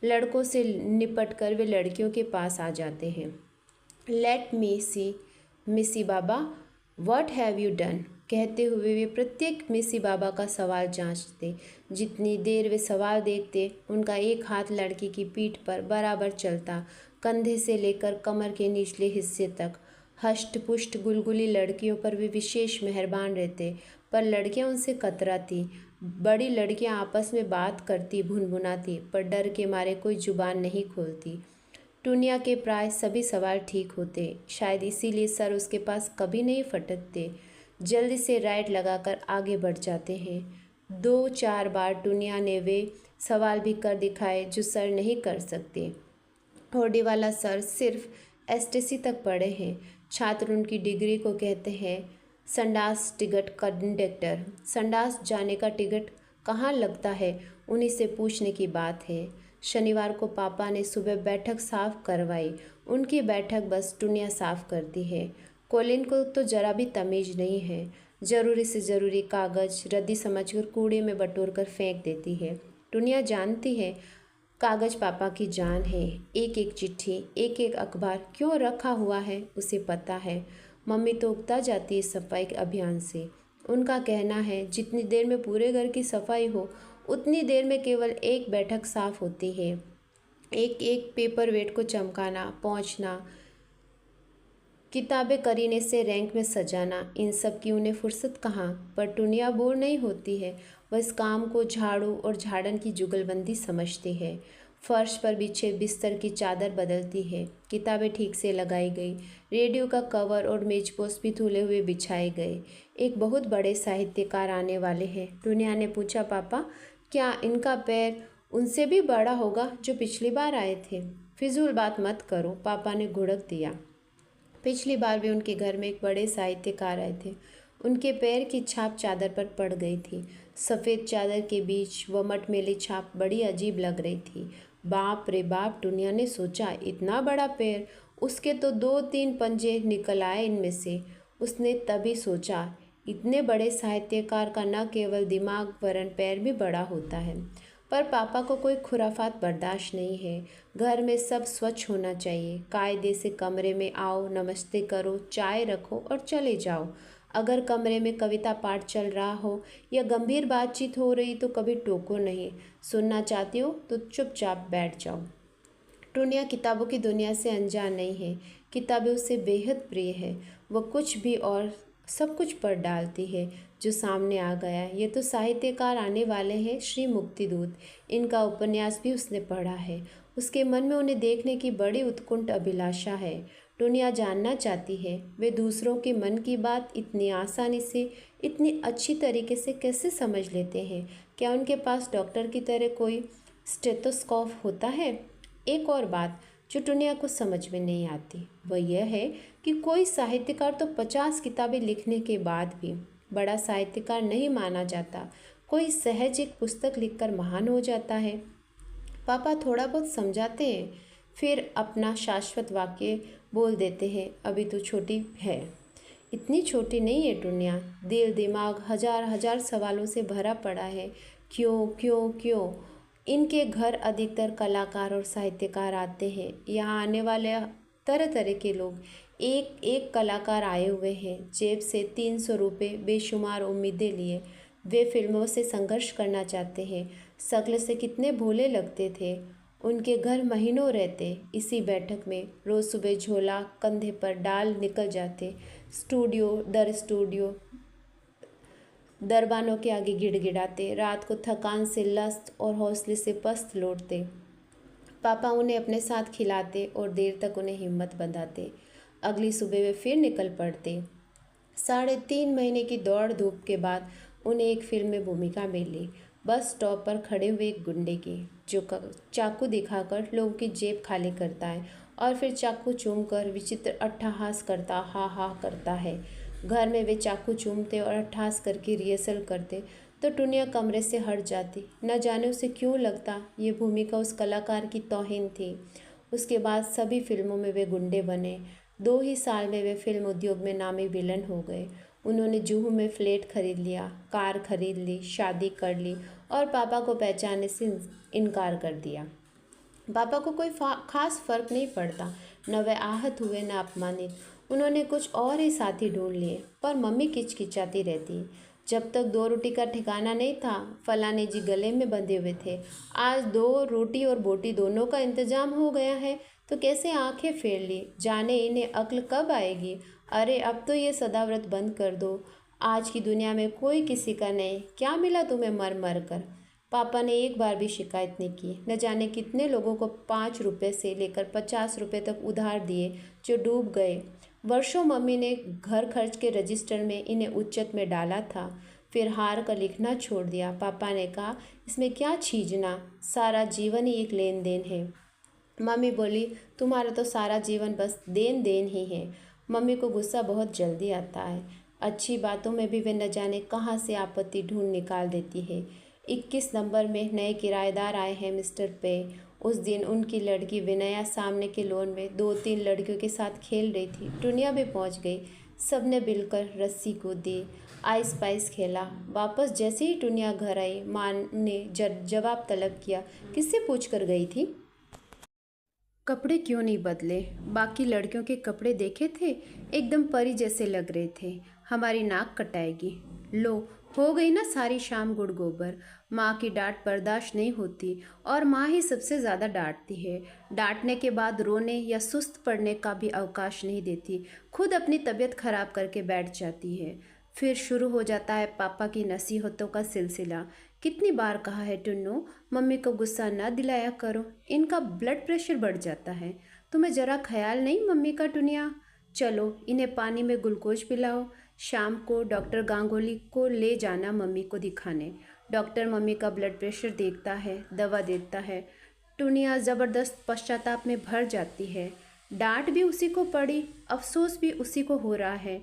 Speaker 1: लड़कों से निपट कर वे लड़कियों के पास आ जाते हैं। लेट मी सी मिसी बाबा, व्हाट हैव यू डन, कहते हुए वे प्रत्येक मिसी बाबा का सवाल जांचते। जितनी देर वे सवाल देखते, उनका एक हाथ लड़की की पीठ पर बराबर चलता, कंधे से लेकर कमर के निचले हिस्से तक। हष्ट पुष्ट गुलगुली लड़कियों पर वे विशेष मेहरबान रहते, पर लड़कियां उनसे कतराती। बड़ी लड़कियां आपस में बात करती, भुनभुनाती, पर डर के मारे कोई जुबान नहीं खोलती। टुनिया के प्राय सभी सवाल ठीक होते, शायद इसीलिए सर उसके पास कभी नहीं फटकते। जल्दी से राइट लगाकर आगे बढ़ जाते हैं। 2-4 बार टुनिया ने वे सवाल भी कर दिखाए जो सर नहीं कर सकते। होडी वाला सर सिर्फ एसटीसी तक पढ़े हैं। छात्र उनकी डिग्री को कहते हैं संडास टिकट कंडक्टर। संडास जाने का टिकट कहाँ लगता है, उन्हीं से पूछने की बात है। शनिवार को पापा ने सुबह बैठक साफ करवाई। उनकी बैठक बस टुनिया साफ करती है। कोलिन को तो जरा भी तमीज़ नहीं है। ज़रूरी से ज़रूरी कागज़ रद्दी समझकर कूड़े में बटोर कर फेंक देती है। टुनिया जानती है कागज़ पापा की जान है। एक एक चिट्ठी, एक एक अखबार क्यों रखा हुआ है उसे पता है। मम्मी तो उगता जाती है सफाई अभियान से। उनका कहना है जितनी देर में पूरे घर की सफाई हो उतनी देर में केवल एक बैठक साफ होती है। एक एक पेपर वेट को चमकाना, पहुँचना, किताबें करीने से रैंक में सजाना, इन सब की उन्हें फुर्सत कहाँ। पर टुनिया बोर नहीं होती है। वह इस काम को झाड़ू और झाड़न की जुगलबंदी समझती है। फर्श पर बिछे बिस्तर की चादर बदलती है। किताबें ठीक से लगाई गई। रेडियो का कवर और मेजपोश भी धुले हुए बिछाए गए। एक बहुत बड़े साहित्यकार आने वाले हैं। टुनिया ने पूछा, पापा क्या इनका पैर उनसे भी बड़ा होगा जो पिछली बार आए थे? फिजूल बात मत करो, पापा ने घुड़क दिया। पिछली बार भी उनके घर में एक बड़े साहित्यकार आए थे। उनके पैर की छाप चादर पर पड़ गई थी। सफ़ेद चादर के बीच वह मटमैली छाप बड़ी अजीब लग रही थी। बाप रे बाप, टुनिया ने सोचा, इतना बड़ा पैर! उसके तो 2-3 पंजे निकल आए इनमें से। उसने तभी सोचा, इतने बड़े साहित्यकार का न केवल दिमाग वरन पैर भी बड़ा होता है। पर पापा को कोई खुराफात बर्दाश्त नहीं है। घर में सब स्वच्छ होना चाहिए। कायदे से कमरे में आओ, नमस्ते करो, चाय रखो और चले जाओ। अगर कमरे में कविता पाठ चल रहा हो या गंभीर बातचीत हो रही तो कभी टोको नहीं। सुनना चाहती हो तो चुपचाप बैठ जाओ। टुनिया किताबों की दुनिया से अनजान नहीं है। किताबें उससे बेहद प्रिय है। वह कुछ भी और सब कुछ पढ़ डालती है जो सामने आ गया। ये तो साहित्यकार आने वाले हैं, श्री मुक्तिदूत। इनका उपन्यास भी उसने पढ़ा है। उसके मन में उन्हें देखने की बड़ी उत्कंठ अभिलाषा है। टुनिया जानना चाहती है वे दूसरों के मन की बात इतनी आसानी से, इतनी अच्छी तरीके से कैसे समझ लेते हैं। क्या उनके पास डॉक्टर की तरह कोई स्टेथोस्कोप होता है? एक और बात जो टुनिया को समझ में नहीं आती वह यह है कि कोई साहित्यकार तो 50 किताबें लिखने के बाद भी बड़ा साहित्यकार नहीं माना जाता। कोई सहज एक पुस्तक लिखकर महान हो जाता है। पापा थोड़ा बहुत समझाते हैं, फिर अपना शाश्वत वाक्य बोल देते हैं, अभी तो छोटी है। इतनी छोटी नहीं है टुनिया। दिल दिमाग हजार हजार सवालों से भरा पड़ा है। क्यों क्यों क्यों? इनके घर अधिकतर कलाकार और साहित्यकार आते हैं। यहाँ आने वाले तरह तरह के लोग। एक एक कलाकार आए हुए हैं, जेब से 300 रुपये बेशुमार उम्मीदें लिए। वे फिल्मों से संघर्ष करना चाहते हैं। शक्ल से कितने भोले लगते थे। उनके घर महीनों रहते इसी बैठक में। रोज़ सुबह झोला कंधे पर डाल निकल जाते। स्टूडियो दर स्टूडियो दरबानों के आगे गिड़गिड़ाते। रात को थकान से लस्त और हौसले से पस्त लौटते। पापा उन्हें अपने साथ खिलाते और देर तक उन्हें हिम्मत बंधाते। अगली सुबह वे फिर निकल पड़ते। 3.5 महीने की दौड़ धूप के बाद उन्हें एक फिल्म में भूमिका मिली। बस स्टॉप पर खड़े हुए एक गुंडे की, जो चाकू दिखाकर लोगों की जेब खाली करता है और फिर चाकू चूमकर विचित्र अट्टहास करता हा हा करता है। घर में वे चाकू चूमते और अट्टहास करके रिहर्सल करते तो टुनिया कमरे से हट जाती। न जाने उसे क्यों लगता ये भूमिका उस कलाकार की तौहीन थी। उसके बाद सभी फिल्मों में वे गुंडे बने। 2 ही साल में वे फिल्म उद्योग में नामी विलन हो गए। उन्होंने जुहू में फ्लैट खरीद लिया, कार खरीद ली, शादी कर ली और पापा को पहचानने से इनकार कर दिया। पापा को कोई खास फर्क नहीं पड़ता। न वे आहत हुए न अपमानित। उन्होंने कुछ और ही साथी ढूंढ लिए। पर मम्मी किचकिचाती रहती। जब तक 2 रोटी का ठिकाना नहीं था, फलाने जी गले में बंधे हुए थे। आज 2 रोटी और बोटी दोनों का इंतजाम हो गया है तो कैसे आंखें फेर ली। जाने इन्हें अक्ल कब आएगी। अरे अब तो ये सदाव्रत बंद कर दो। आज की दुनिया में कोई किसी का नहीं। क्या मिला तुम्हें मर मर कर? पापा ने एक बार भी शिकायत नहीं की। न जाने कितने लोगों को 5 रुपये से लेकर 50 रुपये तक उधार दिए जो डूब गए। वर्षों मम्मी ने घर खर्च के रजिस्टर में इन्हें उच्चत में डाला था, फिर हार कर लिखना छोड़ दिया। पापा ने कहा, इसमें क्या छीजना, सारा जीवन ही एक लेन देन है। मम्मी बोली, तुम्हारा तो सारा जीवन बस देन देन ही है। मम्मी को गुस्सा बहुत जल्दी आता है। अच्छी बातों में भी वे न जाने कहाँ से आपत्ति ढूंढ निकाल देती है। 21 नंबर में नए किराएदार आए हैं मिस्टर पे। उस दिन उनकी लड़की विनया सामने के लॉन में 2-3 लड़कियों के साथ खेल रही थी। टुनिया भी पहुंच गई। सबने मिलकर रस्सी कूदी, आइस पाइस खेला। वापस जैसे ही टुनिया घर आई, माँ ने जवाब तलब किया, किससे पूछ कर गई थी? कपड़े क्यों नहीं बदले? बाकी लड़कियों के कपड़े देखे थे, एकदम परी जैसे लग रहे थे। हमारी नाक कटाएगी। लो, हो गई ना सारी शाम गुड़ गोबर। माँ की डांट बर्दाश्त नहीं होती और माँ ही सबसे ज़्यादा डांटती है। डांटने के बाद रोने या सुस्त पड़ने का भी अवकाश नहीं देती, खुद अपनी तबीयत खराब करके बैठ जाती है। फिर शुरू हो जाता है पापा की नसीहतों का सिलसिला। कितनी बार कहा है टुन्नू, मम्मी को गुस्सा न दिलाया करो, इनका ब्लड प्रेशर बढ़ जाता है। तुम्हें ज़रा ख्याल नहीं मम्मी का टुनिया? चलो इन्हें पानी में ग्लूकोज पिलाओ। शाम को डॉक्टर गांगुली को ले जाना मम्मी को दिखाने। डॉक्टर मम्मी का ब्लड प्रेशर देखता है, दवा देता है। टुनिया ज़बरदस्त पश्चाताप में भर जाती है। डांट भी उसी को पड़ी, अफसोस भी उसी को हो रहा है।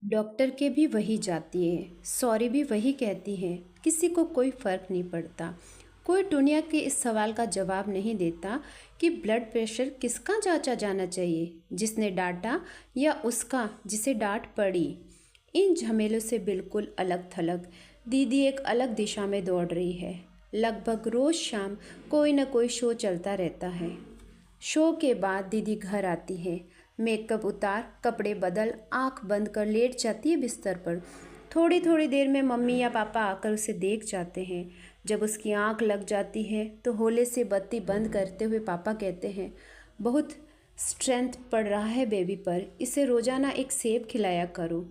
Speaker 1: डॉक्टर के भी वही जाती है, सॉरी भी वही कहती है, किसी को कोई फ़र्क नहीं पड़ता। कोई टुनिया के इस सवाल का जवाब नहीं देता कि ब्लड प्रेशर किसका जांचा जाना चाहिए, जिसने डांटा या उसका जिसे डांट पड़ी। इन झमेलों से बिल्कुल अलग थलग दीदी एक अलग दिशा में दौड़ रही है। लगभग रोज़ शाम कोई न कोई शो चलता रहता है। शो के बाद दीदी घर आती है, मेकअप उतार, कपड़े बदल, आंख बंद कर लेट जाती है बिस्तर पर। थोड़ी थोड़ी देर में मम्मी या पापा आकर उसे देख जाते हैं। जब उसकी आंख लग जाती है तो होले से बत्ती बंद करते हुए पापा कहते हैं, बहुत स्ट्रेंथ पड़ रहा है बेबी पर, इसे रोज़ाना एक सेब खिलाया करो।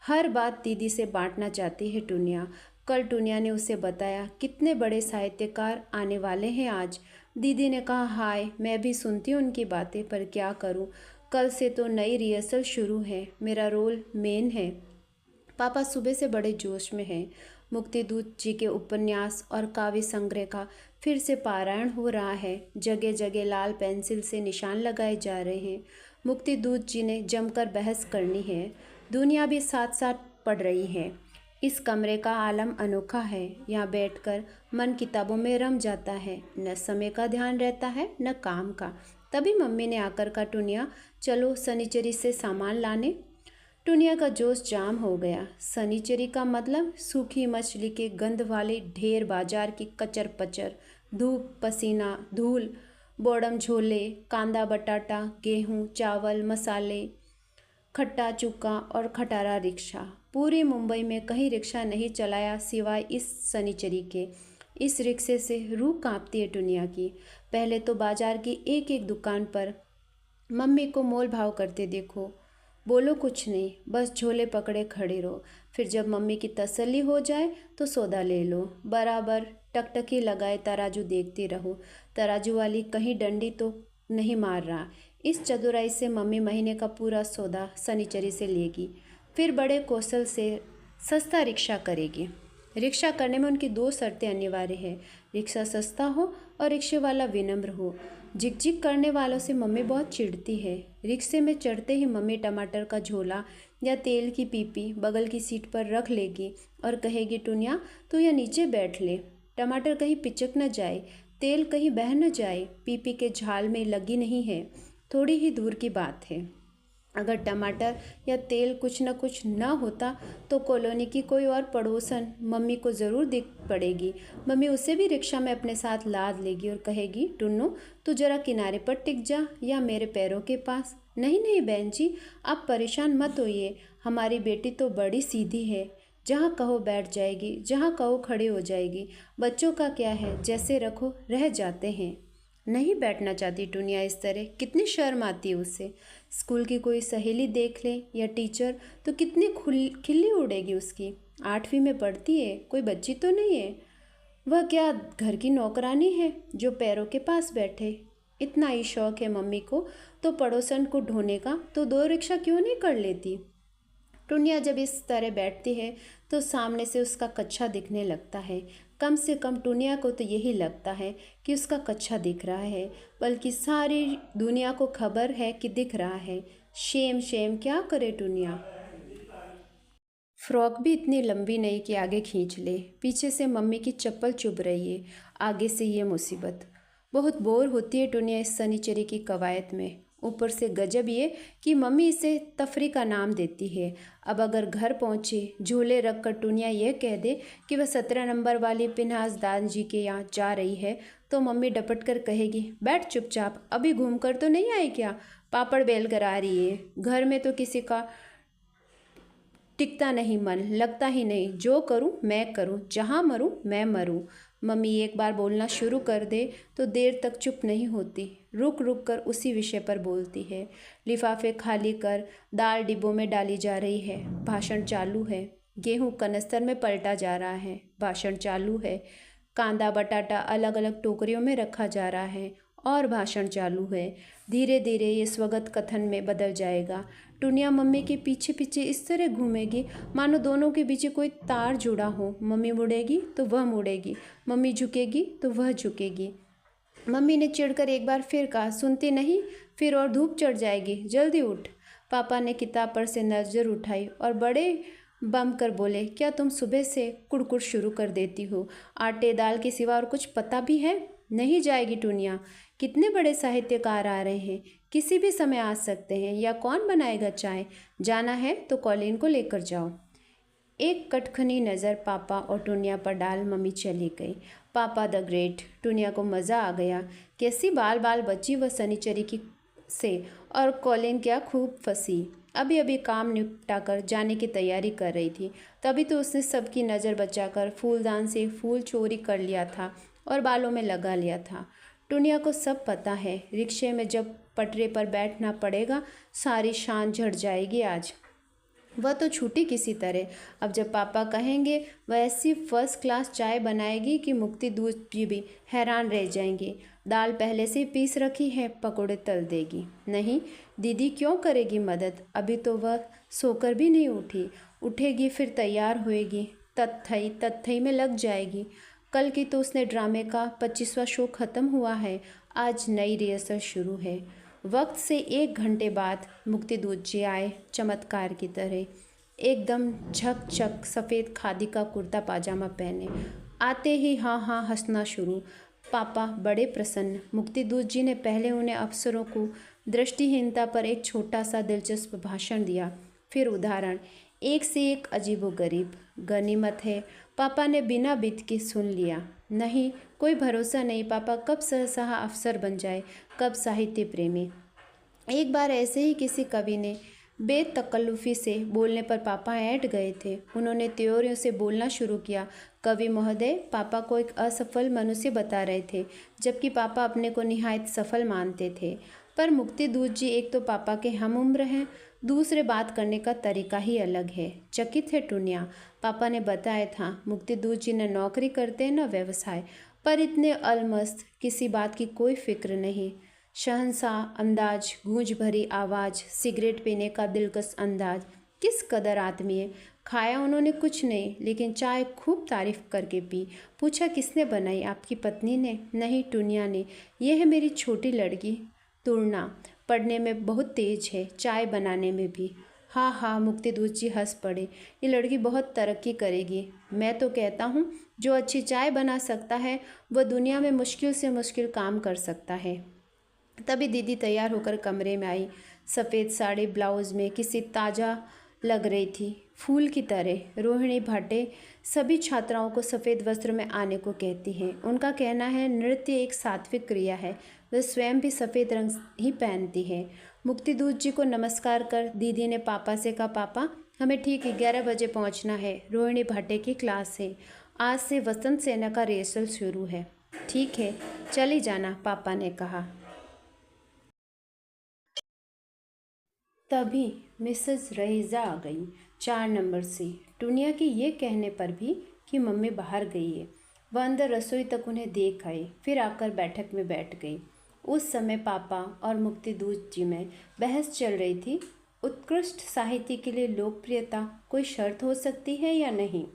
Speaker 1: हर बात दीदी से बांटना चाहती है टुनिया। कल टुनिया ने उसे बताया कितने बड़े साहित्यकार आने वाले हैं आज। दीदी ने कहा, हाय, मैं भी सुनती हूँ उनकी बातें, पर क्या करूँ, कल से तो नई रिहर्सल शुरू है, मेरा रोल मेन है। पापा सुबह से बड़े जोश में हैं। मुक्ति दूत जी के उपन्यास और काव्य संग्रह का फिर से पारायण हो रहा है। जगह जगह लाल पेंसिल से निशान लगाए जा रहे हैं। मुक्ति दूत जी ने जमकर बहस करनी है। दुनिया भी साथ साथ पढ़ रही है। इस कमरे का आलम अनोखा है। यहाँ बैठकर मन किताबों में रम जाता है, न समय का ध्यान रहता है न काम का। तभी मम्मी ने आकर कहा, टुनिया चलो सनीचरी से सामान लाने। टुनिया का जोश जाम हो गया। सनीचरी का मतलब सूखी मछली के गंध वाले ढेर, बाजार की कचर पचर, धूप, पसीना, धूल, बोड़म झोले, कांदा बटाटा, गेहूँ, चावल, मसाले, खट्टा चुक्का और खटारा रिक्शा। पूरी मुंबई में कहीं रिक्शा नहीं चलाया सिवाय इस सनीचरी के। इस रिक्शे से रूह कांपती है टुनिया की। पहले तो बाजार की एक एक दुकान पर मम्मी को मोल भाव करते देखो, बोलो कुछ नहीं, बस झोले पकड़े खड़े रहो। फिर जब मम्मी की तसल्ली हो जाए तो सौदा ले लो। बराबर टकटकी लगाए तराजू देखती रहो, तराजू वाली कहीं डंडी तो नहीं मार रहा। इस चतुराई से मम्मी महीने का पूरा सौदा सनीचरी से लेगी। फिर बड़े कौशल से सस्ता रिक्शा करेगी। रिक्शा करने में उनकी दो शर्तें अनिवार्य है, रिक्शा सस्ता हो और रिक्शे वाला विनम्र हो। झिकझिक करने वालों से मम्मी बहुत चिढ़ती है। रिक्शे में चढ़ते ही मम्मी टमाटर का झोला या तेल की पीपी बगल की सीट पर रख लेगी और कहेगी, टुनिया तू या नीचे बैठ ले, टमाटर कहीं पिचक न जाए, तेल कहीं बह न जाए, पीपी के झाल में लगी नहीं है, थोड़ी ही दूर की बात है। अगर टमाटर या तेल कुछ न कुछ न होता तो कॉलोनी की कोई और पड़ोसन मम्मी को ज़रूर दिख पड़ेगी। मम्मी उसे भी रिक्शा में अपने साथ लाद लेगी और कहेगी, टुन्नू तू जरा किनारे पर टिक जा या मेरे पैरों के पास। नहीं नहीं बहन जी, आप परेशान मत होइए, हमारी बेटी तो बड़ी सीधी है, जहाँ कहो बैठ जाएगी, जहाँ कहो खड़े हो जाएगी। बच्चों का क्या है, जैसे रखो रह जाते हैं। नहीं बैठना चाहती टुनिया इस तरह, कितनी शर्म आती है उसे। स्कूल की कोई सहेली देख ले या टीचर तो कितनी खिल्ली उड़ेगी उसकी। 8वीं में पढ़ती है, कोई बच्ची तो नहीं है। वह क्या घर की नौकरानी है जो पैरों के पास बैठे। इतना ही शौक है मम्मी को तो पड़ोसन को ढोने का, तो 2 रिक्शा क्यों नहीं कर लेती। टुनिया जब इस तरह बैठती है तो सामने से उसका कच्छा दिखने लगता है। कम से कम टुनिया को तो यही लगता है कि उसका कच्छा दिख रहा है, बल्कि सारी दुनिया को खबर है कि दिख रहा है। शेम शेम, क्या करे टुनिया। फ्रॉक भी इतनी लंबी नहीं कि आगे खींच ले। पीछे से मम्मी की चप्पल चुभ रही है, आगे से ये मुसीबत। बहुत बोर होती है टुनिया इस सनीचरी की कवायद में। ऊपर से गजब ये कि मम्मी इसे तफरी का नाम देती है। अब अगर घर पहुँचे झोले रख कर टुनिया यह कह दे कि वह 17 नंबर वाली पिन्हास दान जी के यहाँ जा रही है तो मम्मी डपट कर कहेगी, बैठ चुपचाप, अभी घूम कर तो नहीं आई क्या, पापड़ बेल कर आ रही है। घर में तो किसी का टिकता नहीं मन, लगता ही नहीं, जो करूं मैं करूं, जहां मरूं मैं मरूं। मम्मी एक बार बोलना शुरू कर दे तो देर तक चुप नहीं होती, रुक रुक कर उसी विषय पर बोलती है। लिफाफे खाली कर दाल डिब्बों में डाली जा रही है, भाषण चालू है। गेहूं कनस्तर में पलटा जा रहा है, भाषण चालू है। कांदा बटाटा अलग अलग टोकरियों में रखा जा रहा है और भाषण चालू है। धीरे धीरे ये स्वगत कथन में बदल जाएगा। टुनिया मम्मी के पीछे पीछे इस तरह घूमेगी मानो दोनों के पीछे कोई तार जुड़ा हो। मम्मी मुड़ेगी तो वह मुड़ेगी, मम्मी झुकेगी तो वह झुकेगी। मम्मी ने चिढ़कर एक बार फिर कहा, सुनती नहीं, फिर और धूप चढ़ जाएगी, जल्दी उठ। पापा ने किताब पर से नज़र उठाई और बड़े बम कर बोले, क्या तुम सुबह से कुड़कुड़ शुरू कर देती हो? आटे दाल के सिवा और कुछ पता भी है? नहीं जाएगी टुनिया, कितने बड़े साहित्यकार आ रहे हैं, किसी भी समय आ सकते हैं, या कौन बनाएगा चाय? जाना है तो कॉलिन को लेकर जाओ। एक कटखनी नज़र पापा और टुनिया पर डाल मम्मी चली गई। पापा द ग्रेट। टुनिया को मज़ा आ गया, कैसी बाल बाल बची वह सनीचरी की से, और कॉलिन क्या खूब फंसी। अभी अभी काम निपटा कर जाने की तैयारी कर रही थी, तभी तो उसने सबकी नज़र बचाकर फूलदान से फूल चोरी कर लिया था और बालों में लगा लिया था। टुनिया को सब पता है, रिक्शे में जब पटरे पर बैठना पड़ेगा सारी शान झड़ जाएगी आज। वह तो छूटी किसी तरह। अब जब पापा कहेंगे वह ऐसी फर्स्ट क्लास चाय बनाएगी कि मुक्ति दूध जी भी हैरान रह जाएंगे। दाल पहले से पीस रखी है, पकोड़े तल देगी। नहीं, दीदी क्यों करेगी मदद, अभी तो वह सोकर भी नहीं उठी। उठेगी फिर तैयार होएगी, तत्थई में लग जाएगी। कल की तो उसने ड्रामे का 25वां शो ख़त्म हुआ है, आज नई रिहर्सल शुरू है। वक्त से 1 घंटे बाद मुक्ति दूध जी आए, चमत्कार की तरह, एकदम झकझक सफ़ेद खादी का कुर्ता पाजामा पहने। आते ही हाँ हाँ हंसना शुरू। पापा बड़े प्रसन्न। मुक्ति दूध जी ने पहले उन्हें अफसरों को दृष्टिहीनता पर एक छोटा सा दिलचस्प भाषण दिया, फिर उदाहरण, एक से एक अजीबोगरीब। गनीमत है पापा ने बिना बित के सुन लिया। नहीं, कोई भरोसा नहीं पापा कब सहसा अफसर बन जाए, कब साहित्य प्रेमी। एक बार ऐसे ही किसी कवि ने बेतकल्लुफ़ी से बोलने पर पापा ऐंठ गए थे। उन्होंने त्योरियों से बोलना शुरू किया। कवि महोदय पापा को एक असफल मनुष्य बता रहे थे, जबकि पापा अपने को निहायत सफल मानते थे। पर मुक्ति दूध जी एक तो पापा के हम उम्र हैं, दूसरे बात करने का तरीका ही अलग है। चकित है टुनिया। पापा ने बताया था मुक्ति दूध जी न नौकरी करते न व्यवसाय, पर इतने अलमस्त, किसी बात की कोई फिक्र नहीं। शहंशाह अंदाज, गूंज भरी आवाज़, सिगरेट पीने का दिलकश अंदाज, किस कदर आत्मीय। खाया उन्होंने कुछ नहीं, लेकिन चाय खूब तारीफ करके पी। पूछा किसने बनाई, आपकी पत्नी ने? नहीं, टुनिया ने। यह है मेरी छोटी लड़की तुरना, पढ़ने में बहुत तेज है, चाय बनाने में भी। हाँ हाँ, मुक्ति दूध जी हंस पड़े, ये लड़की बहुत तरक्की करेगी। मैं तो कहता हूँ जो अच्छी चाय बना सकता है वह दुनिया में मुश्किल से मुश्किल काम कर सकता है। तभी दीदी तैयार होकर कमरे में आई। सफ़ेद साड़ी ब्लाउज़ में किसी ताज़ा लग रही थी, फूल की तरह। रोहिणी भाटे सभी छात्राओं को सफ़ेद वस्त्र में आने को कहती हैं। उनका कहना है नृत्य एक सात्विक क्रिया है, वह स्वयं भी सफ़ेद रंग ही पहनती है। मुक्ति दूध जी को नमस्कार कर दीदी ने पापा से कहा, पापा हमें ठीक 11 बजे पहुंचना है, रोहिणी भाटे की क्लास है, आज से वसंत सेना का रिहर्सल शुरू है। ठीक है, चली जाना, पापा ने कहा। तभी मिसेस रहीज़ा आ गई, 4 नंबर से। टुनिया के ये कहने पर भी कि मम्मी बाहर गई है, वह अंदर रसोई तक उन्हें देख आई, फिर आकर बैठक में बैठ गई। उस समय पापा और मुक्ति दूध जी में बहस चल रही थी, उत्कृष्ट साहित्य के लिए लोकप्रियता कोई शर्त हो सकती है या नहीं।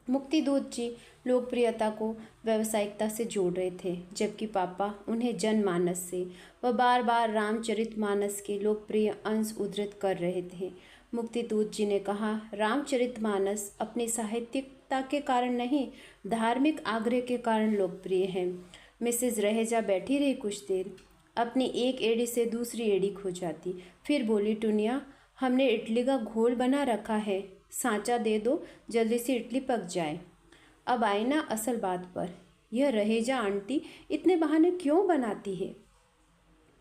Speaker 1: मुक्ति दूध जी लोकप्रियता को व्यावसायिकता से जोड़ रहे थे, जबकि पापा उन्हें जनमानस से। वह बार बार रामचरितमानस के लोकप्रिय अंश उद्धृत कर रहे थे। मुक्ति दूध जी ने कहा, रामचरितमानस अपनी साहित्यिकता के कारण नहीं, धार्मिक आग्रह के कारण लोकप्रिय है। मिसेज रहेजा बैठी रही कुछ देर, अपनी एक एड़ी से दूसरी एड़ी खो जाती, फिर बोली, टुनिया हमने इडली का घोल बना रखा है, सांचा दे दो, जल्दी से इडली पक जाए। अब आई ना असल बात पर, यह रहेजा आंटी इतने बहाने क्यों बनाती है?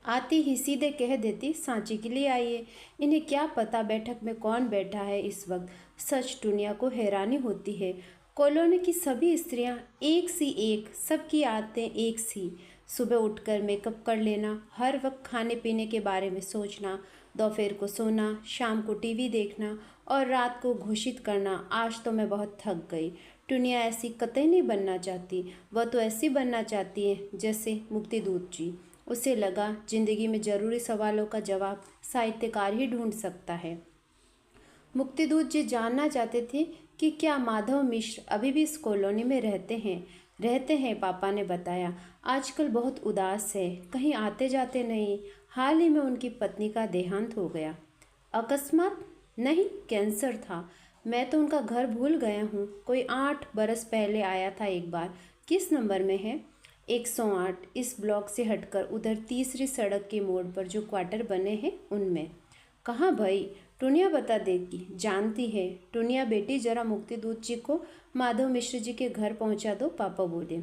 Speaker 1: आती ही सीधे कह देती सांची के लिए आइए। इन्हें क्या पता बैठक में कौन बैठा है इस वक्त। सच दुनिया को हैरानी होती है। कॉलोनी की सभी स्त्रियां एक सी एक, सबकी आदतें एक सी। सुबह उठकर मेकअप कर लेना, हर वक्त खाने पीने के बारे में सोचना, दोपहर को सोना, शाम को टीवी देखना और रात को घोषित करना, आज तो मैं बहुत थक गई। दुनिया ऐसी कतई नहीं बनना चाहती, वह तो ऐसी बनना चाहती है जैसे मुक्ति दूत जी। उसे लगा जिंदगी में जरूरी सवालों का जवाब साहित्यकार ही ढूंढ सकता है। मुक्तिदूत जी जानना चाहते थे कि क्या माधव मिश्र अभी भी इस कॉलोनी में रहते हैं। पापा ने बताया आजकल बहुत उदास है, कहीं आते जाते नहीं। हाल ही में उनकी पत्नी का देहांत हो गया। अकस्मात? नहीं, कैंसर था। मैं तो उनका घर भूल गया हूँ। कोई 8 बरस पहले आया था एक बार। किस नंबर में है? 108। इस ब्लॉक से हटकर उधर तीसरी सड़क के मोड़ पर जो क्वार्टर बने हैं उनमें। कहाँ भाई? टुनिया बता देगी, जानती है। टुनिया बेटी जरा मुक्तिदूत जी को माधव मिश्र जी के घर पहुंचा दो, पापा बोले।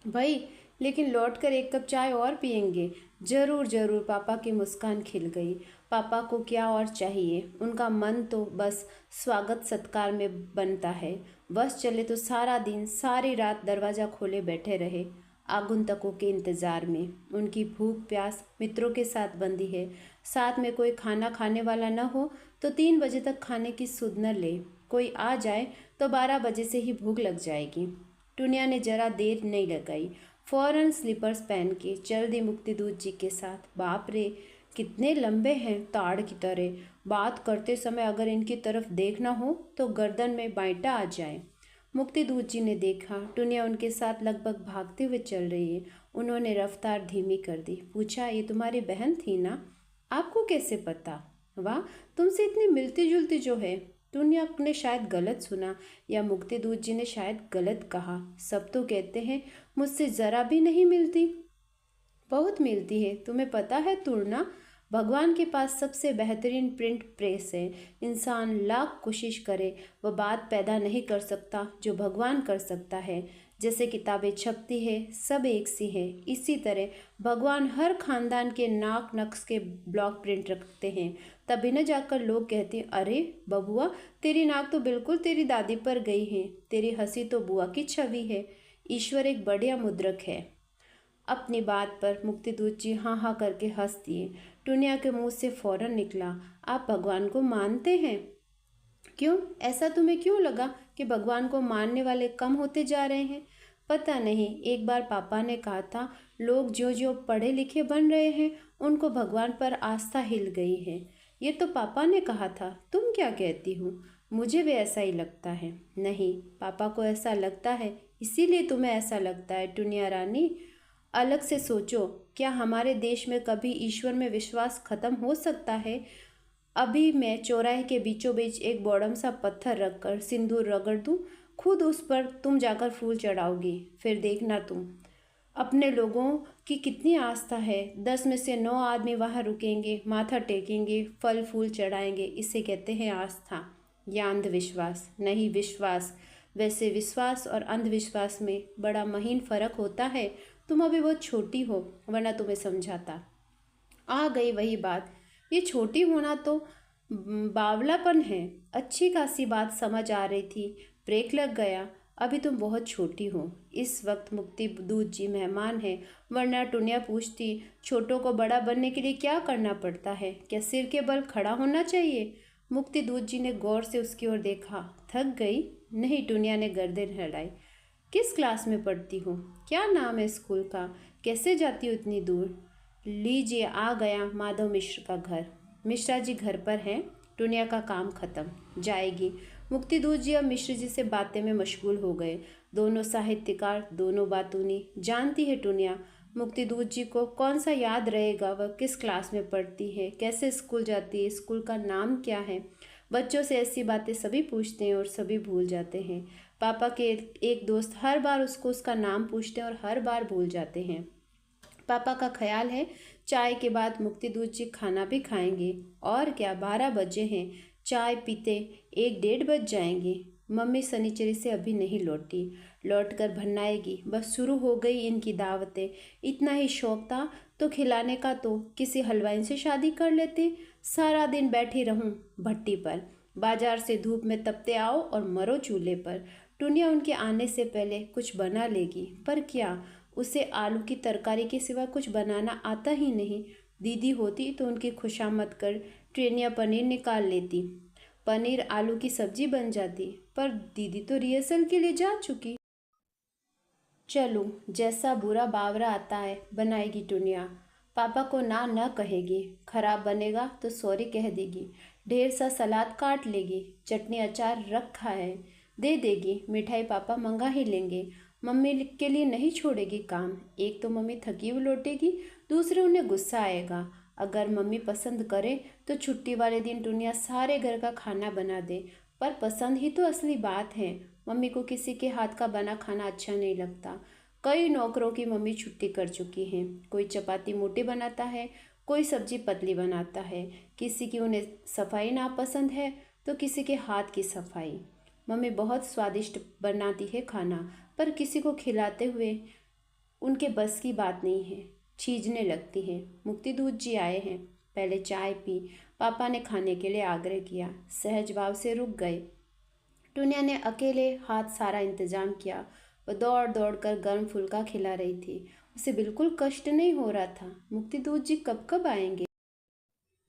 Speaker 1: भाई लेकिन लौटकर एक कप चाय और पियेंगे। जरूर जरूर, पापा की मुस्कान खिल गई। पापा को क्या और चाहिए, उनका मन तो बस स्वागत सत्कार में बनता है। बस चले तो सारा दिन सारी रात दरवाज़ा खोले बैठे रहे आगंतुकों के इंतज़ार में। उनकी भूख प्यास मित्रों के साथ बंधी है। साथ में कोई खाना खाने वाला न हो तो 3 बजे तक खाने की सुध न ले। कोई आ जाए तो 12 बजे से ही भूख लग जाएगी। टुनिया ने जरा देर नहीं लगाई, फौरन स्लीपर्स पहन के चल दी मुक्तिदूत जी के साथ। बाप रे, कितने लंबे हैं, ताड़ की तरह। बात करते समय अगर इनकी तरफ देखना हो तो गर्दन में बाइटा आ जाए। मुक्तिदूत जी ने देखा टुनिया उनके साथ लगभग भागते हुए चल रही है। उन्होंने रफ्तार धीमी कर दी। पूछा, ये तुम्हारी बहन थी ना? आपको कैसे पता? वाह, तुमसे इतनी मिलती जुलती जो है। टुनिया ने शायद गलत सुना या मुक्तिदूत जी ने शायद गलत कहा। सब तो कहते हैं मुझसे ज़रा भी नहीं मिलती। बहुत मिलती है, तुम्हें पता है तुड़ना? भगवान के पास सबसे बेहतरीन प्रिंट प्रेस है। इंसान लाख कोशिश करे वह बात पैदा नहीं कर सकता जो भगवान कर सकता है। जैसे किताबें छपती है सब एक सी है, इसी तरह भगवान हर खानदान के नाक नक्श के ब्लॉक प्रिंट रखते हैं। तभी न जाकर लोग कहते हैं, अरे बबुआ, तेरी नाक तो बिल्कुल तेरी दादी पर गई है, तेरी हंसी तो बुआ की छवि है। ईश्वर एक बढ़िया मुद्रक है। अपनी बात पर मुक्तिदूत जी हाँ हाँ करके हंस दिए। टुनिया के मुंह से फौरन निकला, आप भगवान को मानते हैं? क्यों, ऐसा तुम्हें क्यों लगा कि भगवान को मानने वाले कम होते जा रहे हैं? पता नहीं, एक बार पापा ने कहा था लोग ज्यों ज्यों पढ़े लिखे बन रहे हैं उनको भगवान पर आस्था हिल गई है। ये तो पापा ने कहा था, तुम क्या कहती हो? मुझे भी ऐसा ही लगता है। नहीं, पापा को ऐसा लगता है, इसीलिए तुम्हें ऐसा लगता है। टुनिया रानी, अलग से सोचो, क्या हमारे देश में कभी ईश्वर में विश्वास खत्म हो सकता है? अभी मैं चौराहे के बीचों बीच एक बॉडम सा पत्थर रखकर सिंदूर रगड़ दूं, खुद उस पर तुम जाकर फूल चढ़ाओगी। फिर देखना तुम। अपने लोगों की कितनी आस्था है। 10 में से 9 आदमी वहाँ रुकेंगे, माथा टेकेंगे, फल फूल चढ़ाएंगे। इसे कहते हैं आस्था या अंधविश्वास। नहीं, विश्वास। वैसे विश्वास और अंधविश्वास में बड़ा महीन फर्क होता है। तुम अभी बहुत छोटी हो, वरना तुम्हें समझाता। आ गई वही बात, ये छोटी होना तो बावलापन है। अच्छी खासी बात समझ आ रही थी, ब्रेक लग गया। अभी तुम बहुत छोटी हो। इस वक्त मुक्ति दूत जी मेहमान है, वरना टुनिया पूछती, छोटों को बड़ा बनने के लिए क्या करना पड़ता है? क्या सिर के बल खड़ा होना चाहिए? मुक्ति दूत जी ने गौर से उसकी ओर देखा। थक गई? नहीं, टुनिया ने गर्दन हिलाई। किस क्लास में पढ़ती हो? क्या नाम है स्कूल का? कैसे जाती हो इतनी दूर? लीजिए, आ गया माधव मिश्र का घर। मिश्रा जी घर पर हैं। टुनिया का काम खत्म, जाएगी। मुक्तिदूत जी अब मिश्र जी से बातें में मशगूल हो गए। दोनों साहित्यकार, दोनों बातूनी। जानती है टुनिया, मुक्तिदूत जी को कौन सा याद रहेगा? वह किस क्लास में पढ़ती है, कैसे स्कूल जाती है, स्कूल का नाम क्या है? बच्चों से ऐसी बातें सभी पूछते हैं और सभी भूल जाते हैं। पापा के एक दोस्त हर बार उसको उसका नाम पूछते हैं और हर बार भूल जाते हैं। पापा का ख्याल है चाय के बाद मुक्तिदूत जी खाना भी खाएंगे। और क्या, 12 बजे हैं, चाय पीते 1 डेढ़ बज जाएंगे। मम्मी शनिचरी से अभी नहीं लौटी, लौट कर भन्नाएगी। बस शुरू हो गई इनकी दावतें। इतना ही शौक था तो खिलाने का तो किसी हलवाई से शादी कर लेते। सारा दिन बैठी रहूं भट्टी पर, बाजार से धूप में तपते आओ और मरो चूल्हे पर। टुनिया उनके आने से पहले कुछ बना लेगी, पर क्या, उसे आलू की तरकारी के सिवा कुछ बनाना आता ही नहीं। दीदी होती तो उनकी खुशामद कर ट्रेनिया पनीर निकाल लेती, पनीर आलू की सब्जी बन जाती। पर दीदी तो रिहर्सल के लिए जा चुकी। चलो, जैसा बुरा बावरा आता है बनाएगी टुनिया। पापा को ना न कहेगी, खराब बनेगा तो सॉरी कह देगी। ढेर सा सलाद काट लेगी, चटनी अचार रखा है दे देगी। मिठाई पापा मंगा ही लेंगे। मम्मी के लिए नहीं छोड़ेगी काम। एक तो मम्मी थकी हुई लौटेगी, दूसरे उन्हें गुस्सा आएगा। अगर मम्मी पसंद करे तो छुट्टी वाले दिन टुनिया सारे घर का खाना बना दे। पर पसंद ही तो असली बात है। मम्मी को किसी के हाथ का बना खाना अच्छा नहीं लगता। कई नौकरों की मम्मी छुट्टी कर चुकी हैं। कोई चपाती मोटी बनाता है, कोई सब्जी पतली बनाता है। किसी की उन्हें सफाई नापसंद है तो किसी के हाथ की सफाई। मम्मी बहुत स्वादिष्ट बनाती है खाना, पर किसी को खिलाते हुए उनके बस की बात नहीं है, छीजने लगती है। मुक्ति दूध जी आए हैं, पहले चाय पी। पापा ने खाने के लिए आग्रह किया, सहज भाव से रुक गए। टुनिया ने अकेले हाथ सारा इंतजाम किया। वह दौड़ दौड़ कर गर्म फुल्का खिला रही थी। उसे बिल्कुल कष्ट नहीं हो रहा था। मुक्ति दूध जी कब कब आएंगे?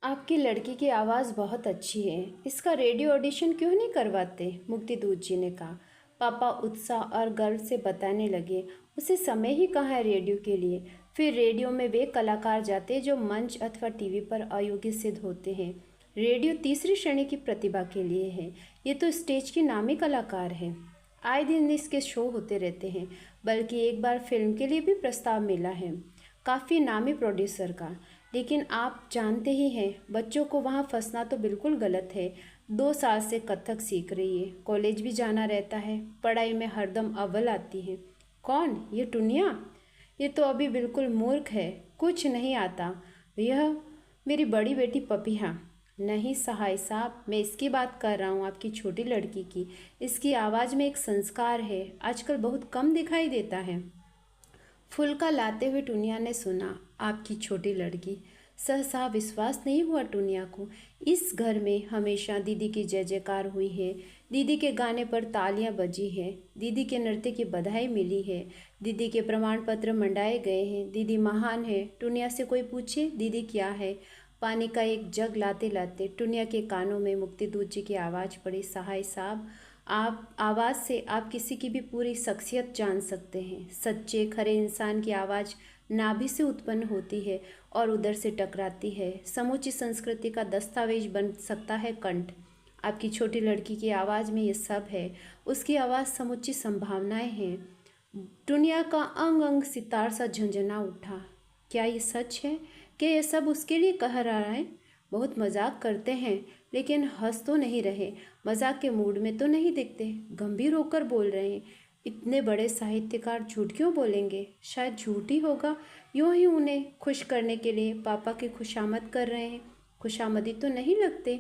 Speaker 1: आपकी लड़की की आवाज़ बहुत अच्छी है, इसका रेडियो ऑडिशन क्यों नहीं करवाते? मुक्ति दूध जी ने कहा। पापा उत्साह और गर्व से बताने लगे, उसे समय ही कहाँ है रेडियो के लिए। फिर रेडियो में वे कलाकार जाते जो मंच अथवा टीवी पर अयोग्य सिद्ध होते हैं। रेडियो तीसरी श्रेणी की प्रतिभा के लिए है। ये तो स्टेज के नामी कलाकार है। आए दिन इसके शो होते रहते हैं, बल्कि एक बार फिल्म के लिए भी प्रस्ताव मिला है, काफ़ी नामी प्रोड्यूसर का। लेकिन आप जानते ही हैं, बच्चों को वहाँ फंसना तो बिल्कुल गलत है। 2 साल से कथक सीख रही है, कॉलेज भी जाना रहता है, पढ़ाई में हरदम अव्वल आती है। कौन? ये टुनिया? ये तो अभी बिल्कुल मूर्ख है, कुछ नहीं आता। यह मेरी बड़ी बेटी पपिया। नहीं सहाय साहब, मैं इसकी बात कर रहा हूँ, आपकी छोटी लड़की की। इसकी आवाज़ में एक संस्कार है, आजकल बहुत कम दिखाई देता है। फुल्का लाते हुए टुनिया ने सुना, आपकी छोटी लड़की। सहसा विश्वास नहीं हुआ टुनिया को। इस घर में हमेशा दीदी की जय जयकार हुई है, दीदी के गाने पर तालियां बजी है, दीदी के नृत्य की बधाई मिली है, दीदी के प्रमाण पत्र मंडाए गए हैं। दीदी महान है। टुनिया से कोई पूछे दीदी क्या है? पानी का एक जग लाते लाते टुनिया के कानों में मुक्ति दूध जी की आवाज़ पड़ी, सहाय साहब। आप आवाज़ से आप किसी की भी पूरी शख्सियत जान सकते हैं। सच्चे खरे इंसान की आवाज़ नाभि से उत्पन्न होती है और उधर से टकराती है। समूची संस्कृति का दस्तावेज बन सकता है कंठ। आपकी छोटी लड़की की आवाज़ में ये सब है। उसकी आवाज़ समुची संभावनाएं हैं। दुनिया का अंग अंग सितार सा झंझना उठा। क्या ये सच है? क्या ये सब उसके लिए कह रहा है? बहुत मजाक करते हैं, लेकिन हंस तो नहीं रहे। मजाक के मूड में तो नहीं दिखते, गंभीर होकर बोल रहे हैं। इतने बड़े साहित्यकार झूठ क्यों बोलेंगे? शायद झूठ ही होगा। यूं ही उन्हें खुश करने के लिए पापा की खुशामद कर रहे हैं। खुशामदी तो नहीं लगते,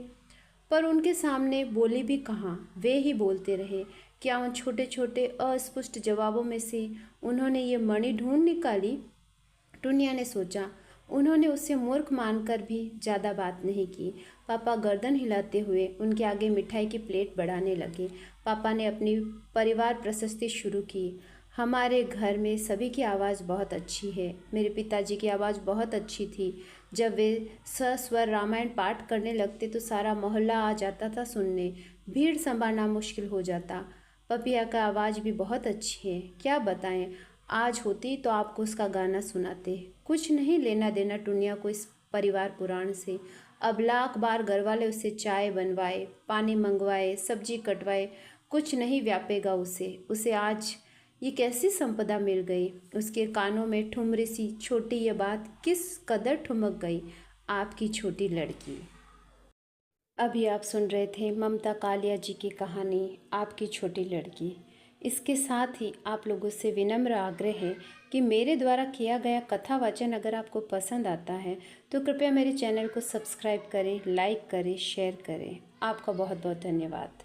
Speaker 1: पर उनके सामने बोली भी कहाँ, वे ही बोलते रहे। क्या उन छोटे छोटे अस्पष्ट जवाबों में से उन्होंने ये मणि ढूंढ निकाली? टुनिया ने सोचा। उन्होंने उसे मूर्ख मानकर भी ज़्यादा बात नहीं की। पापा गर्दन हिलाते हुए उनके आगे मिठाई की प्लेट बढ़ाने लगे। पापा ने अपनी परिवार प्रशस्ति शुरू की। हमारे घर में सभी की आवाज़ बहुत अच्छी है। मेरे पिताजी की आवाज़ बहुत अच्छी थी। जब वे सस्वर रामायण पाठ करने लगते तो सारा मोहल्ला आ जाता था सुनने। भीड़ संभालना मुश्किल हो जाता। पपिया का आवाज़ भी बहुत अच्छी है, क्या बताएं। आज होती तो आपको उसका गाना सुनाते। कुछ नहीं लेना देना टुनिया को इस परिवार पुराण से। अब लाख बार घर वाले उससे चाय बनवाए, पानी मंगवाए, सब्जी कटवाए, कुछ नहीं व्यापेगा उसे आज ये कैसी संपदा मिल गई। उसके कानों में ठुमरी सी छोटी ये बात किस कदर ठुमक गई, आपकी छोटी लड़की। अभी आप सुन रहे थे ममता कालिया जी की कहानी, आपकी छोटी लड़की। इसके साथ ही आप लोगों से विनम्र आग्रह है कि मेरे द्वारा किया गया कथा वाचन अगर आपको पसंद आता है तो कृपया मेरे चैनल को सब्सक्राइब करें, लाइक करें, शेयर करें। आपका बहुत बहुत धन्यवाद।